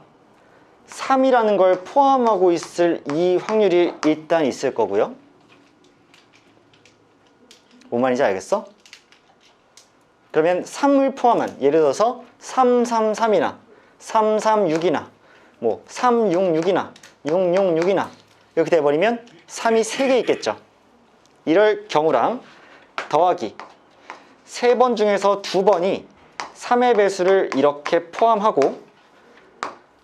3이라는 걸 포함하고 있을 이 확률이 일단 있을 거고요. 뭔 말인지 알겠어? 그러면 3을 포함한, 예를 들어서 333이나 336이나 뭐 366이나 666이나 이렇게 돼버리면 3이 3개 있겠죠. 이럴 경우랑 더하기 3번 중에서 2번이 3의 배수를 이렇게 포함하고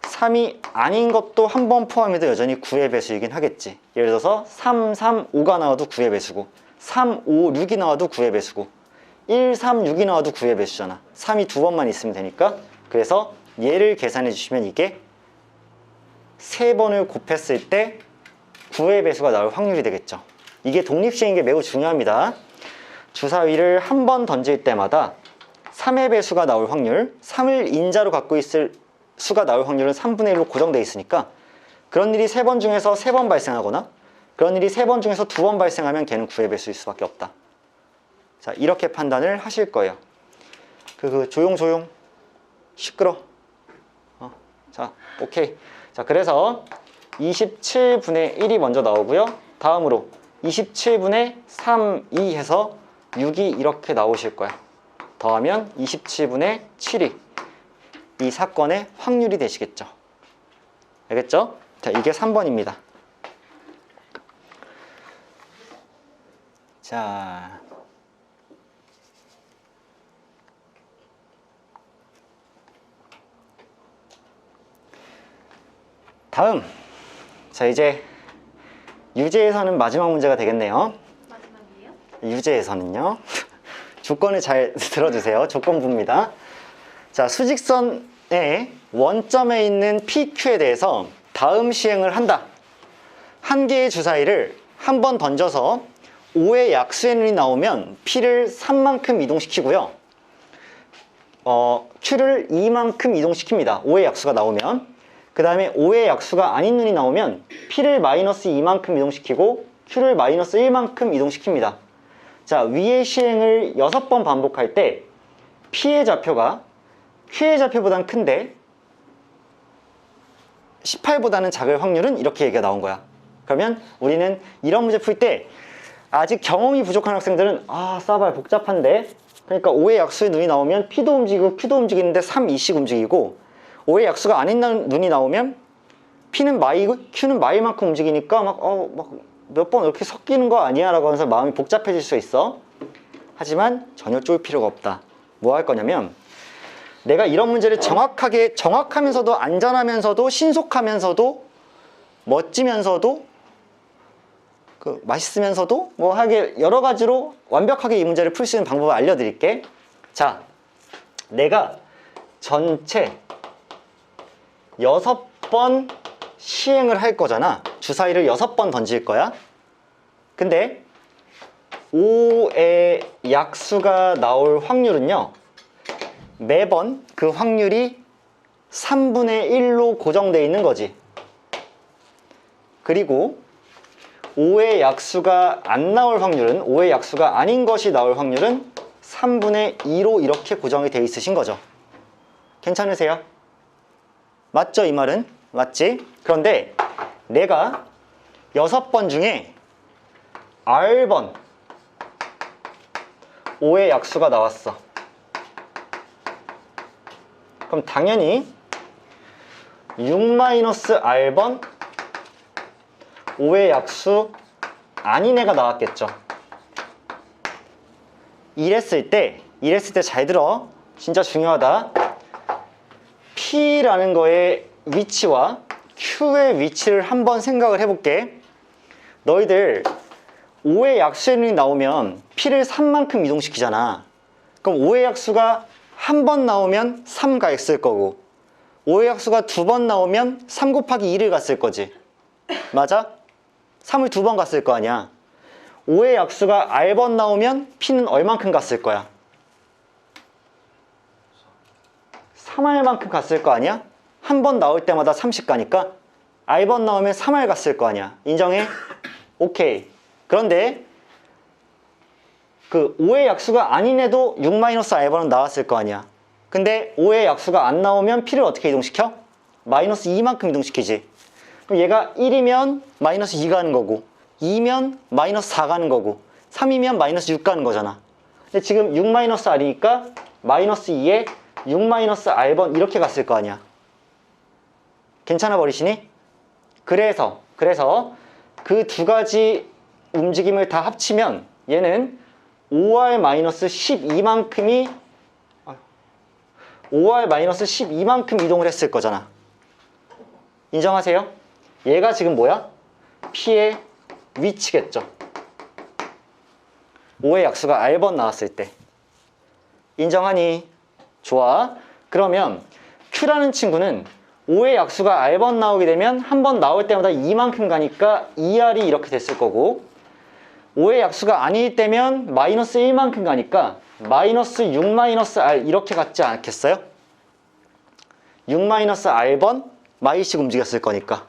3이 아닌 것도 한 번 포함해도 여전히 9의 배수이긴 하겠지. 예를 들어서 3, 3, 5가 나와도 9의 배수고 3, 5, 6이 나와도 9의 배수고 1, 3, 6이 나와도 9의 배수잖아. 3이 2번만 있으면 되니까. 그래서 얘를 계산해 주시면 이게 3번을 곱했을 때 9의 배수가 나올 확률이 되겠죠. 이게 독립시행인 게 매우 중요합니다. 주사위를 한 번 던질 때마다 3의 배수가 나올 확률, 3을 인자로 갖고 있을 수가 나올 확률은 3분의 1로 고정되어 있으니까 그런 일이 3번 중에서 3번 발생하거나 그런 일이 3번 중에서 2번 발생하면 걔는 9의 배수일 수밖에 없다. 자, 이렇게 판단을 하실 거예요. 조용 시끄러. 자, 오케이. 자, 그래서 27분의 1이 먼저 나오고요. 다음으로 27분의 3, 2 해서 6이 이렇게 나오실 거야. 더하면 27분의 7이 이 사건의 확률이 되시겠죠. 알겠죠? 자, 이게 3번입니다. 자, 다음. 자, 이제 유제에서는 마지막 문제가 되겠네요. 마지막이에요? 유제에서는요. 조건을 잘 들어주세요. 조건부입니다. 자, 수직선의 원점에 있는 PQ에 대해서 다음 시행을 한다. 한 개의 주사위를 한 번 던져서 5의 약수의 눈이 나오면 P를 3만큼 이동시키고요. Q를 2만큼 이동시킵니다. 5의 약수가 나오면. 그 다음에 5의 약수가 아닌 눈이 나오면 P를 마이너스 2만큼 이동시키고 Q를 마이너스 1만큼 이동시킵니다. 자, 위의 시행을 6번 반복할 때 P의 좌표가 Q의 좌표보단 큰데 18보다는 작을 확률은 이렇게 얘기가 나온 거야. 그러면 우리는 이런 문제 풀 때 아직 경험이 부족한 학생들은 싸발 복잡한데, 그러니까 5의 약수의 눈이 나오면 P도 움직이고 Q도 움직이는데 3, 2씩 움직이고, 5의 약수가 아닌 눈이 나오면 P는 마이고 Q는 마이만큼 움직이니까 몇 번 이렇게 섞이는 거 아니야? 라고 하면서 마음이 복잡해질 수 있어. 하지만 전혀 쫄 필요가 없다. 뭐 할 거냐면, 내가 이런 문제를 정확하면서도 안전하면서도 신속하면서도 멋지면서도 맛있으면서도 하게 여러 가지로 완벽하게 이 문제를 풀 수 있는 방법을 알려드릴게. 자, 내가 전체 6번 시행을 할 거잖아. 주사위를 6번 던질 거야. 근데 5의 약수가 나올 확률은요, 매번 그 확률이 3분의 1로 고정되어 있는 거지. 그리고 5의 약수가 안 나올 확률은, 5의 약수가 아닌 것이 나올 확률은 3분의 2로 이렇게 고정이 되어 있으신 거죠. 괜찮으세요? 맞죠? 이 말은? 맞지? 그런데 내가 6번 중에 R번 5의 약수가 나왔어. 그럼 당연히 6-R번 5의 약수 아닌 애가 나왔겠죠. 이랬을 때 잘 들어. 진짜 중요하다. P라는 거의 위치와 Q의 위치를 한번 생각을 해볼게. 너희들 5의 약수의 눈이 나오면 P를 3만큼 이동시키잖아. 그럼 5의 약수가 한 번 나오면 3 갔을 거고, 5의 약수가 2번 나오면 3 곱하기 2를 갔을 거지. 맞아? 3을 2번 갔을 거 아니야. 5의 약수가 R번 나오면 P는 얼만큼 갔을 거야? 3R만큼 갔을 거 아니야? 한 번 나올 때마다 3씩 가니까 R번 나오면 3R 갔을 거 아니야. 인정해? 오케이. 그런데 그 5의 약수가 아닌 애도 6-R번은 나왔을 거 아니야. 근데 5의 약수가 안 나오면 P를 어떻게 이동시켜? 마이너스 2만큼 이동시키지. 그럼 얘가 1이면 마이너스 2 가는 거고, 2면 마이너스 4 가는 거고, 3이면 마이너스 6 가는 거잖아. 근데 지금 6-R이니까 마이너스 2에 6-R번 이렇게 갔을 거 아니야. 괜찮아 버리시니? 그래서 그 두 가지 움직임을 다 합치면 얘는 5R-12만큼이 5R-12만큼 이동을 했을 거잖아. 인정하세요? 얘가 지금 뭐야? P의 위치겠죠. 5의 약수가 R번 나왔을 때. 인정하니? 좋아. 그러면 Q라는 친구는 5의 약수가 R번 나오게 되면 한 번 나올 때마다 2만큼 가니까 2R이 이렇게 됐을 거고, 5의 약수가 아닐 때면 마이너스 1만큼 가니까 마이너스 6-R 이렇게 갔지 않겠어요? 6-R번 마이씩 움직였을 거니까.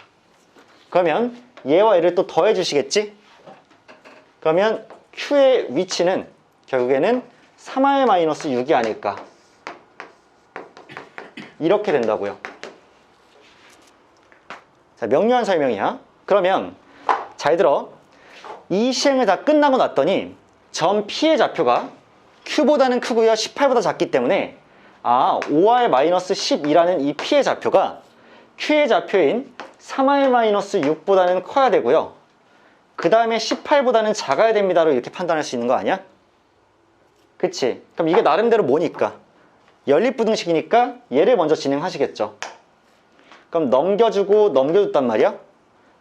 그러면 얘와 얘를 또 더해 주시겠지? 그러면 Q의 위치는 결국에는 3R-6이 아닐까. 이렇게 된다고요. 자, 명료한 설명이야. 그러면 잘 들어. 이 시행을 다 끝나고 났더니 점 P의 좌표가 Q보다는 크고요 18보다 작기 때문에 5R-12라는 이 P의 좌표가 Q의 좌표인 3R-6보다는 커야 되고요. 그 다음에 18보다는 작아야 됩니다로 이렇게 판단할 수 있는 거 아니야? 그치? 그럼 이게 나름대로 뭐니까? 연립부등식이니까 얘를 먼저 진행하시겠죠. 그럼 넘겨주고 넘겨줬단 말이야?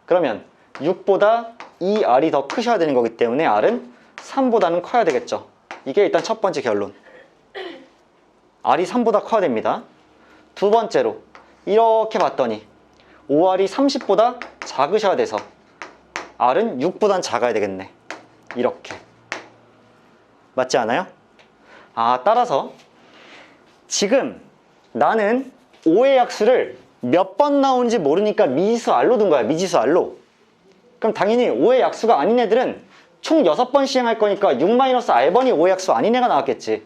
그러면 6보다 이 R이 더 크셔야 되는 거기 때문에 R은 3보다는 커야 되겠죠. 이게 일단 첫 번째 결론. R이 3보다 커야 됩니다. 두 번째로 이렇게 봤더니 5R이 30보다 작으셔야 돼서 R은 6보단 작아야 되겠네. 이렇게. 맞지 않아요? 따라서 지금 나는 5의 약수를 몇 번 나오는지 모르니까 미지수 R로 둔 거야. 미지수 R로. 그럼 당연히 5의 약수가 아닌 애들은 총 6번 시행할 거니까 6-R번이 5의 약수 아닌 애가 나왔겠지.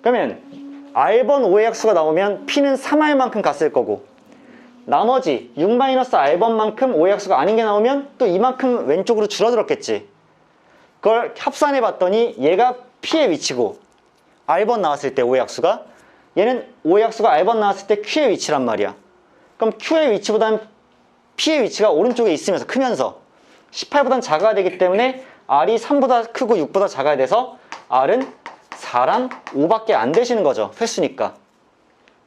그러면 R번 5의 약수가 나오면 P는 3R만큼 갔을 거고 나머지 6-R번만큼 5의 약수가 아닌 게 나오면 또 이만큼 왼쪽으로 줄어들었겠지. 그걸 합산해 봤더니 얘가 P의 위치고 R번 나왔을 때 5의 약수가 얘는 5의 약수가 R번 나왔을 때 Q의 위치란 말이야. 그럼 Q의 위치보다는 P의 위치가 오른쪽에 있으면서 크면서 18보단 작아야 되기 때문에 R이 3보다 크고 6보다 작아야 돼서 R은 4랑 5밖에 안 되시는 거죠. 횟수니까.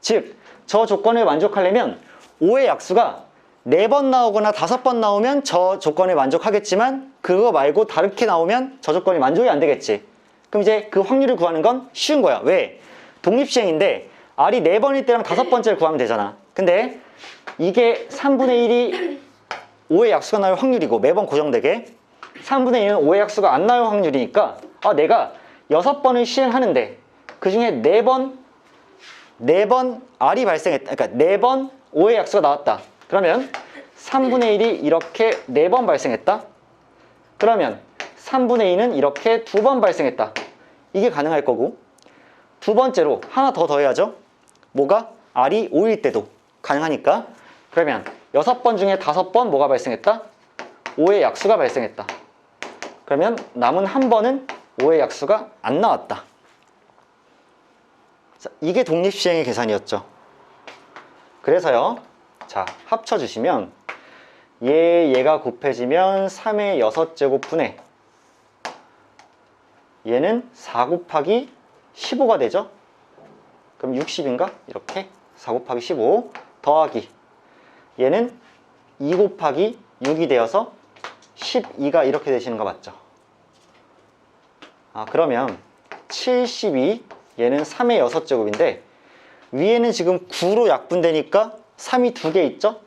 즉, 저 조건을 만족하려면 5의 약수가 4번 나오거나 5번 나오면 저 조건을 만족하겠지만 그거 말고 다르게 나오면 저 조건이 만족이 안 되겠지. 그럼 이제 그 확률을 구하는 건 쉬운 거야. 왜? 독립시행인데 R이 4번일 때랑 5번째를 구하면 되잖아. 근데 이게 3분의 1이 5의 약수가 나올 확률이고 매번 고정되게 3분의 1은 5의 약수가 안 나올 확률이니까 내가 6번을 시행하는데 그 중에 4번 R이 발생했다. 그러니까 4번 5의 약수가 나왔다. 그러면 3분의 1이 이렇게 4번 발생했다. 그러면 3분의 2는 이렇게 2번 발생했다. 이게 가능할 거고 두 번째로 하나 더 더해야죠. 뭐가? R이 5일 때도 가능하니까 그러면 6번 중에 5번 뭐가 발생했다? 5의 약수가 발생했다. 그러면 남은 한 번은 5의 약수가 안 나왔다. 자, 이게 독립시행의 계산이었죠. 그래서요. 자, 합쳐주시면 얘가 곱해지면 3의 6제곱분의 얘는 4 곱하기 15가 되죠. 그럼 60인가? 이렇게 4 곱하기 15 더하기 얘는 2 곱하기 6이 되어서 12가 이렇게 되시는 거 맞죠? 그러면 72 얘는 3의 6제곱인데 위에는 지금 9로 약분되니까 3이 2개 있죠?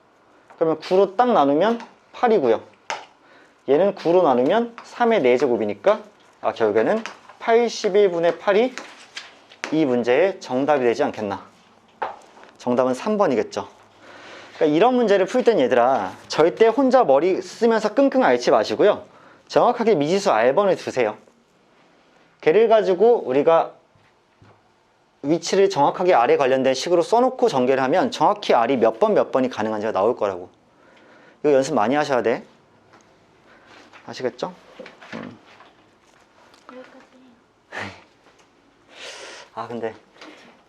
그러면 9로 딱 나누면 8이고요. 얘는 9로 나누면 3의 4제곱이니까 결국에는 81분의 8이 이 문제의 정답이 되지 않겠나. 정답은 3번이겠죠. 그러니까 이런 문제를 풀 땐 얘들아 절대 혼자 머리 쓰면서 끙끙 앓지 마시고요. 정확하게 미지수 R번을 두세요. 걔를 가지고 우리가 위치를 정확하게 R에 관련된 식으로 써놓고 전개를 하면 정확히 R이 몇 번이 가능한지가 나올 거라고. 이거 연습 많이 하셔야 돼. 아시겠죠? 근데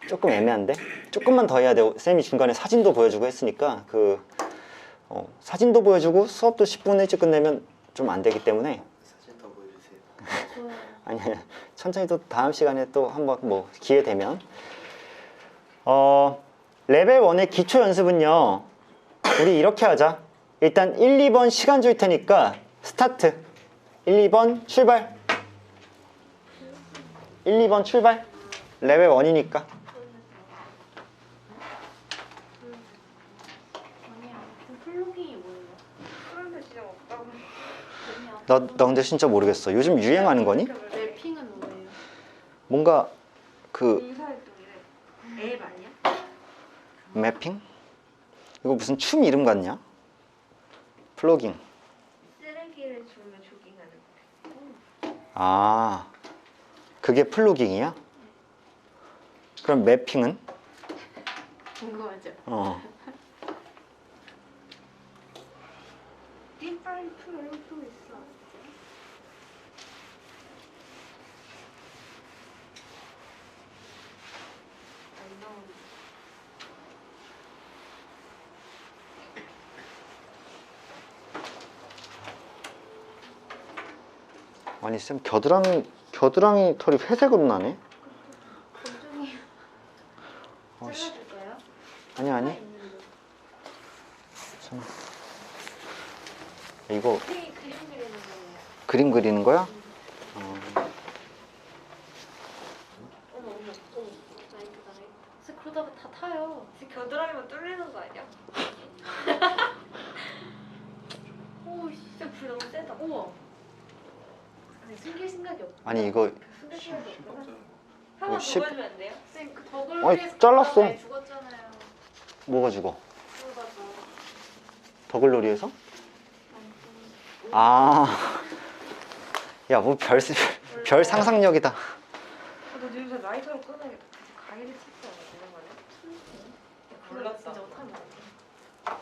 조금 애매한데? 조금만 더 해야 돼. 쌤이 중간에 사진도 보여주고 했으니까 사진도 보여주고 수업도 10분 일찍 끝내면 좀 안 되기 때문에 사진 더 보여주세요. 아니 천천히 또 다음 시간에 또 한번 뭐 기회 되면 레벨 1의 기초 연습은요 우리 이렇게 하자. 일단 1, 2번 시간 줄 테니까 스타트. 1, 2번 출발. 1, 2번 출발. 레벨 1이니까. 플로깅이 뭐예요? 그런데 진짜 없다고. 나 근데 진짜 모르겠어. 요즘 유행하는 거니? 랩핑은 뭐예요? 뭔가 그 봉사활동이래. 앱 아니야? 매핑? 이거 무슨 춤 이름 같냐? 플로깅. 아, 그게 플로깅이야? 그럼 매핑은? 궁금하죠? 어. 딥파이프 이것도 있어. 안 나오네. 아니 쌤 겨드랑이 털이 회색으로 나네? 검정이 잘라줄까요? 아니 아니. 있는데. 잠깐만. 이거 그림 그리는 거예요. 그림 그리는 거야? 어머 어머 어머. 나이트다 나이트. 진짜 그러다가 다 타요. 진짜 겨드랑이만 뚫리는 거 아니야? 오 진짜 불 너무 세다. 우와. 아니 숨길 생각이 없. 아니 이거 숨길 생각이 없구나. 깜짝이야. 한번 십- 보여주면 안 돼요? 쌤 그 덕을 아니, 위해서 잘랐어. 갔다가 죽었잖아요. 뭐가 죽어? 그러다가. 더글로리에서? 아, 야 뭐 별 상상력이다. 너 지금 라이터로 꺼내야겠다. 가위를 쳤어야 되는 거네. 몰랐다. 진짜 못하는 거 같아.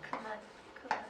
그만 그만.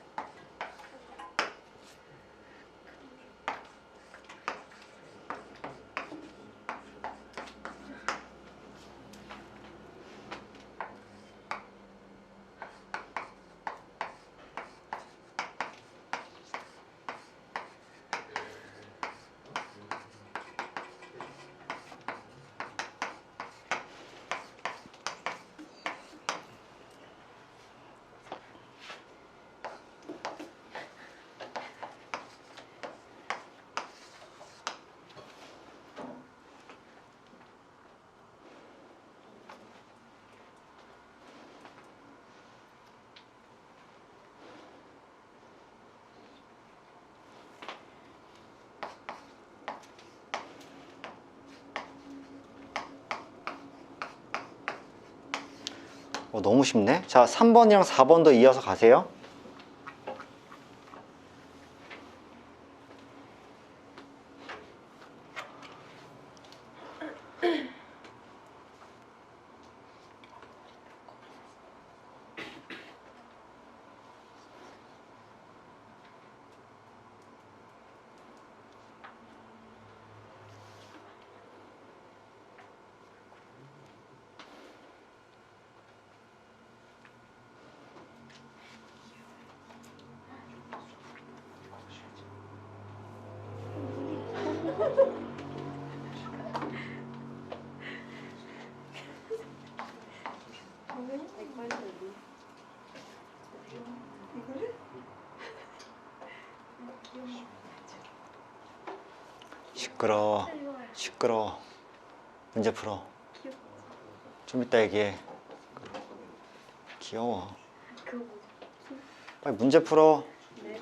너무 쉽네. 자, 3번이랑 4번도 이어서 가세요. 시끄러워. 시끄러워. 문제 풀어. 좀 이따 얘기해. 귀여워. 빨리 문제 풀어. 네.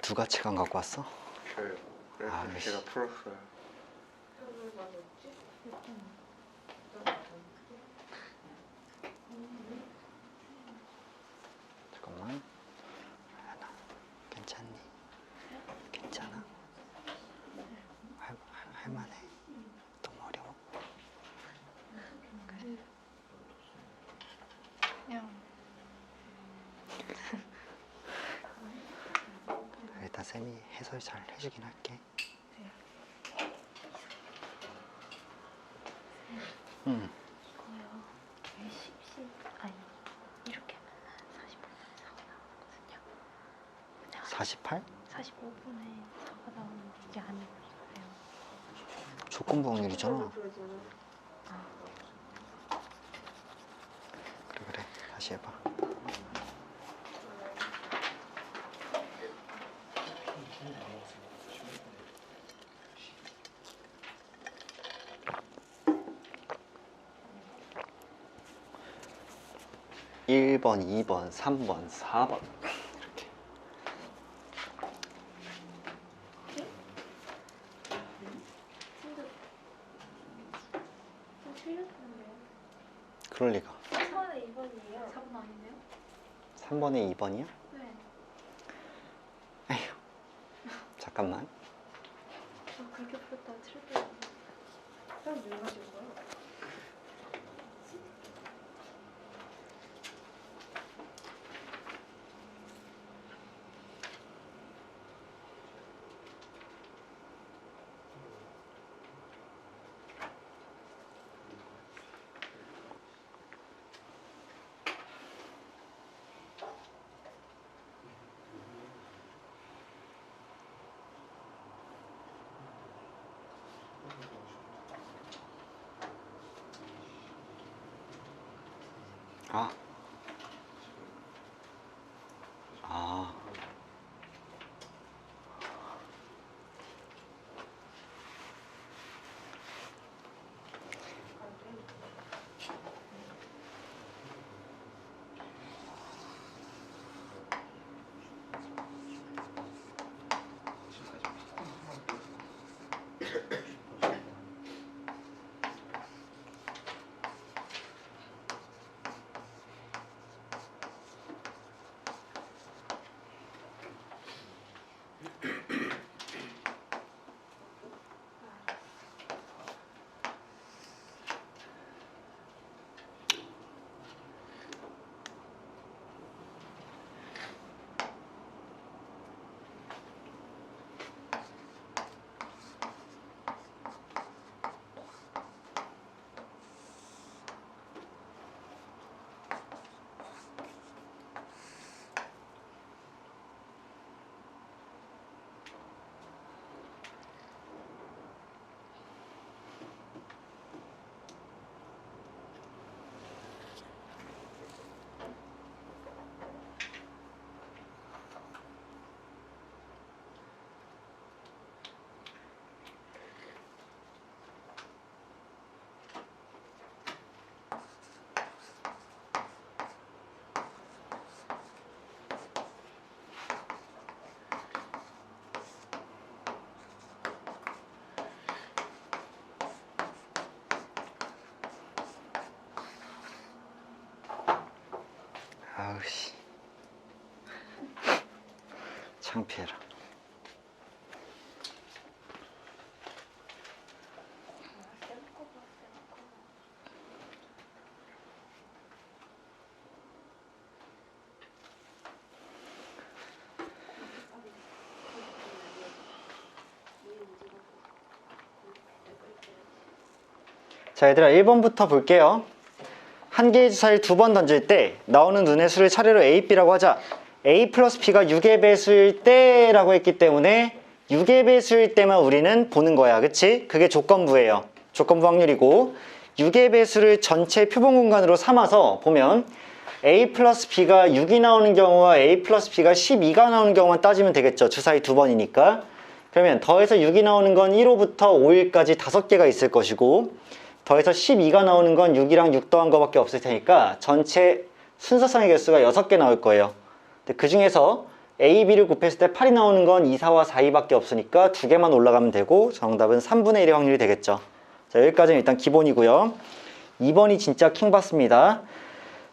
누가 책안 갖고 왔어? 저요. 그래서 아, 제가 풀었어요. 왜 맞았지? 잠깐만. 하나, 괜찮니? 괜찮아? 할만해. 너무 어려워. 그냥 일단 쌤이 해설 잘 해주긴 할게. 응. 이거요. 10시 아니 이렇게 하면 45분에 사고 나오거든요. 48? 45분에 사고 나오는데 이게 아니고 이거예요. 조건부 확률이잖아. 그래 다시 해봐. (1번) (2번) (3번) (4번) 이렇게. 틀렸는데요? 그럴 리가. 3번에 2번이에요. 4번 아닌데요? 3번에 2번이야? 네. 에휴. 잠깐만. 그렇게 풀었다가 틀렸다고. 그럼 왜 가지고 가요? 아. 아. 아우씨. 창피해라. 자, 얘들아 1번부터 볼게요. 한 개의 주사위를 두 번 던질 때 나오는 눈의 수를 차례로 A, B라고 하자. A 플러스 B가 6의 배수일 때라고 했기 때문에 6의 배수일 때만 우리는 보는 거야. 그치? 그게 조건부예요. 조건부 확률이고 6의 배수를 전체 표본 공간으로 삼아서 보면 A 플러스 B가 6이 나오는 경우와 A 플러스 B가 12가 나오는 경우만 따지면 되겠죠. 주사위 두 번이니까. 그러면 더해서 6이 나오는 건 1호부터 5일까지 5개가 있을 것이고 더해서 12가 나오는 건 6이랑 6 더한 거밖에 없을 테니까 전체 순서상의 개수가 6개 나올 거예요. 근데 그 중에서 A, B를 곱했을 때 8이 나오는 건 2, 4와 4, 2밖에 없으니까 두 개만 올라가면 되고 정답은 3분의 1의 확률이 되겠죠. 자, 여기까지는 일단 기본이고요. 2번이 진짜 킹 받습니다.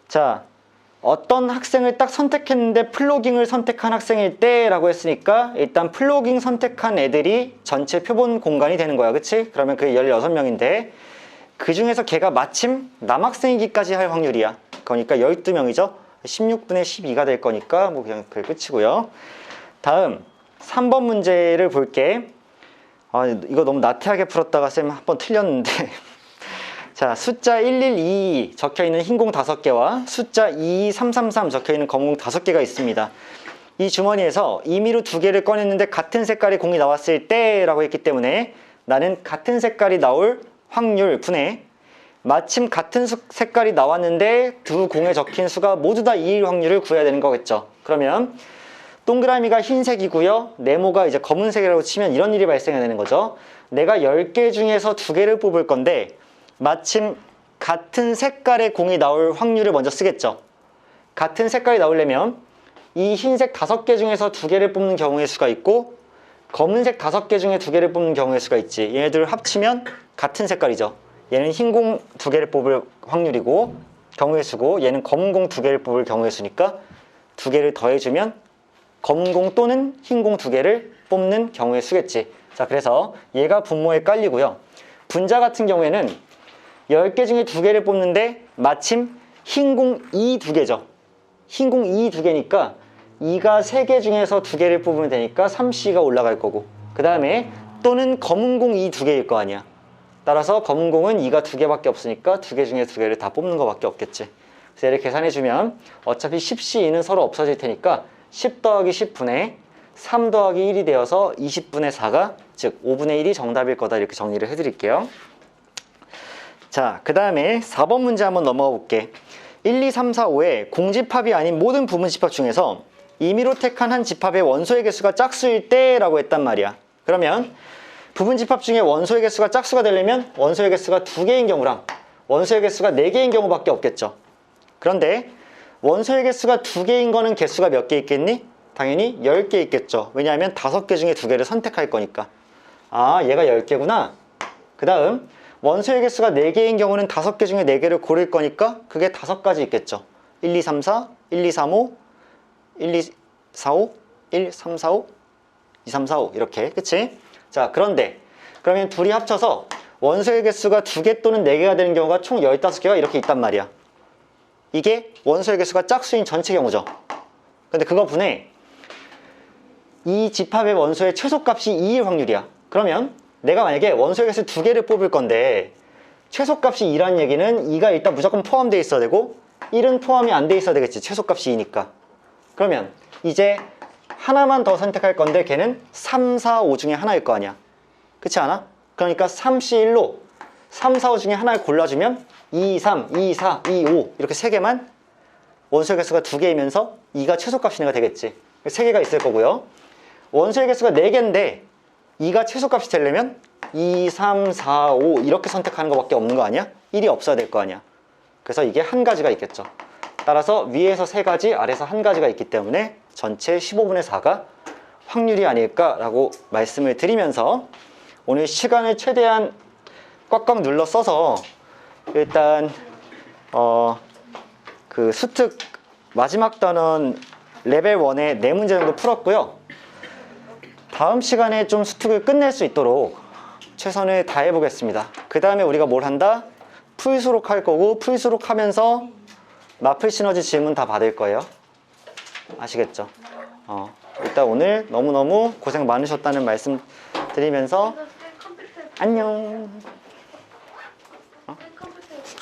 자, 어떤 학생을 딱 선택했는데 플로깅을 선택한 학생일 때 라고 했으니까 일단 플로깅 선택한 애들이 전체 표본 공간이 되는 거야. 그치? 그러면 그게 16명인데 그 중에서 걔가 마침 남학생이기까지 할 확률이야. 그러니까 12명이죠. 16분의 12가 될 거니까 뭐 그냥 그게 끝이고요. 다음 3번 문제를 볼게. 이거 너무 나태하게 풀었다가 쌤 한 번 틀렸는데 자, 숫자 112 적혀있는 흰 공 5개와 숫자 22333 적혀있는 검은 공 5개가 있습니다. 이 주머니에서 임의로 2개를 꺼냈는데 같은 색깔의 공이 나왔을 때 라고 했기 때문에 나는 같은 색깔이 나올 확률 분의 마침 같은 색깔이 나왔는데 두 공에 적힌 수가 모두 다 2일 확률을 구해야 되는 거겠죠. 그러면 동그라미가 흰색이고요. 네모가 이제 검은색이라고 치면 이런 일이 발생해야 되는 거죠. 내가 10개 중에서 2개를 뽑을 건데 마침 같은 색깔의 공이 나올 확률을 먼저 쓰겠죠. 같은 색깔이 나오려면 이 흰색 5개 중에서 2개를 뽑는 경우의 수가 있고 검은색 5개 중에 2개를 뽑는 경우의 수가 있지. 얘네들을 합치면 같은 색깔이죠. 얘는 흰 공 2개를 뽑을 확률이고 경우의 수고 얘는 검은 공 2개를 뽑을 경우의 수니까 2개를 더해주면 검은 공 또는 흰 공 2개를 뽑는 경우의 수겠지. 자, 그래서 얘가 분모에 깔리고요. 분자 같은 경우에는 10개 중에 2개를 뽑는데 마침 흰 공 2 2개죠. 흰 공 2 2개니까 2가 3개 중에서 2개를 뽑으면 되니까 3C가 올라갈 거고 그 다음에 또는 검은 공 2 2개일 거 아니야. 따라서 검은 공은 2가 2개밖에 없으니까 2개 중에 2개를 다 뽑는 거밖에 없겠지. 그래서 얘를 계산해주면 어차피 10C2는 서로 없어질 테니까 10 더하기 10분의 3 더하기 1이 되어서 20분의 4가 즉 5분의 1이 정답일 거다 이렇게 정리를 해드릴게요. 자, 그 다음에 4번 문제 한번 넘어가 볼게. 1, 2, 3, 4, 5의 공집합이 아닌 모든 부분집합 중에서 임의로 택한 한 집합의 원소의 개수가 짝수일 때 라고 했단 말이야. 그러면 부분집합 중에 원소의 개수가 짝수가 되려면 원소의 개수가 2개인 경우랑 원소의 개수가 4개인 경우밖에 없겠죠. 그런데 원소의 개수가 2개인 거는 개수가 몇 개 있겠니? 당연히 10개 있겠죠. 왜냐하면 5개 중에 2개를 선택할 거니까. 아, 얘가 10개구나. 그 다음 원소의 개수가 4개인 경우는 5개 중에 4개를 고를 거니까 그게 5가지 있겠죠. 1, 2, 3, 4, 1, 2, 3, 5, 1, 2, 4, 5, 1, 3, 4, 5, 2, 3, 4, 5 이렇게. 그치? 자, 그런데 그러면 둘이 합쳐서 원소의 개수가 2개 또는 4개가 되는 경우가 총 15개가 이렇게 있단 말이야. 이게 원소의 개수가 짝수인 전체 경우죠. 근데 그거 분해 이 집합의 원소의 최소값이 2일 확률이야. 그러면 내가 만약에 원소의 개수 2개를 뽑을 건데 최소값이 2라는 얘기는 2가 일단 무조건 포함되어 있어야 되고 1은 포함이 안 돼 있어야 되겠지. 최소값이 2니까. 그러면 이제 하나만 더 선택할 건데 걔는 3, 4, 5 중에 하나일 거 아니야. 그렇지 않아? 그러니까 3C1로 3, 4, 5 중에 하나를 골라주면 2, 3, 2, 4, 2, 5 이렇게 3개만 원소의 개수가 2개이면서 2가 최소값이니까 되겠지. 3개가 있을 거고요. 원소의 개수가 4개인데 2가 최소값이 되려면 2, 3, 4, 5 이렇게 선택하는 것밖에 없는 거 아니야? 1이 없어야 될 거 아니야. 그래서 이게 한 가지가 있겠죠. 따라서 위에서 3가지, 아래에서 한 가지가 있기 때문에 전체 15분의 4가 확률이 아닐까라고 말씀을 드리면서 오늘 시간을 최대한 꽉꽉 눌러 써서 일단 그 수특 마지막 단원 레벨 1의 4문제 정도 풀었고요. 다음 시간에 좀 수특을 끝낼 수 있도록 최선을 다해 보겠습니다. 그 다음에 우리가 뭘 한다? 풀수록 할 거고 풀수록 하면서 마플 시너지 질문 다 받을 거예요. 아시겠죠? 일단 오늘 너무너무 고생 많으셨다는 말씀 드리면서 안녕.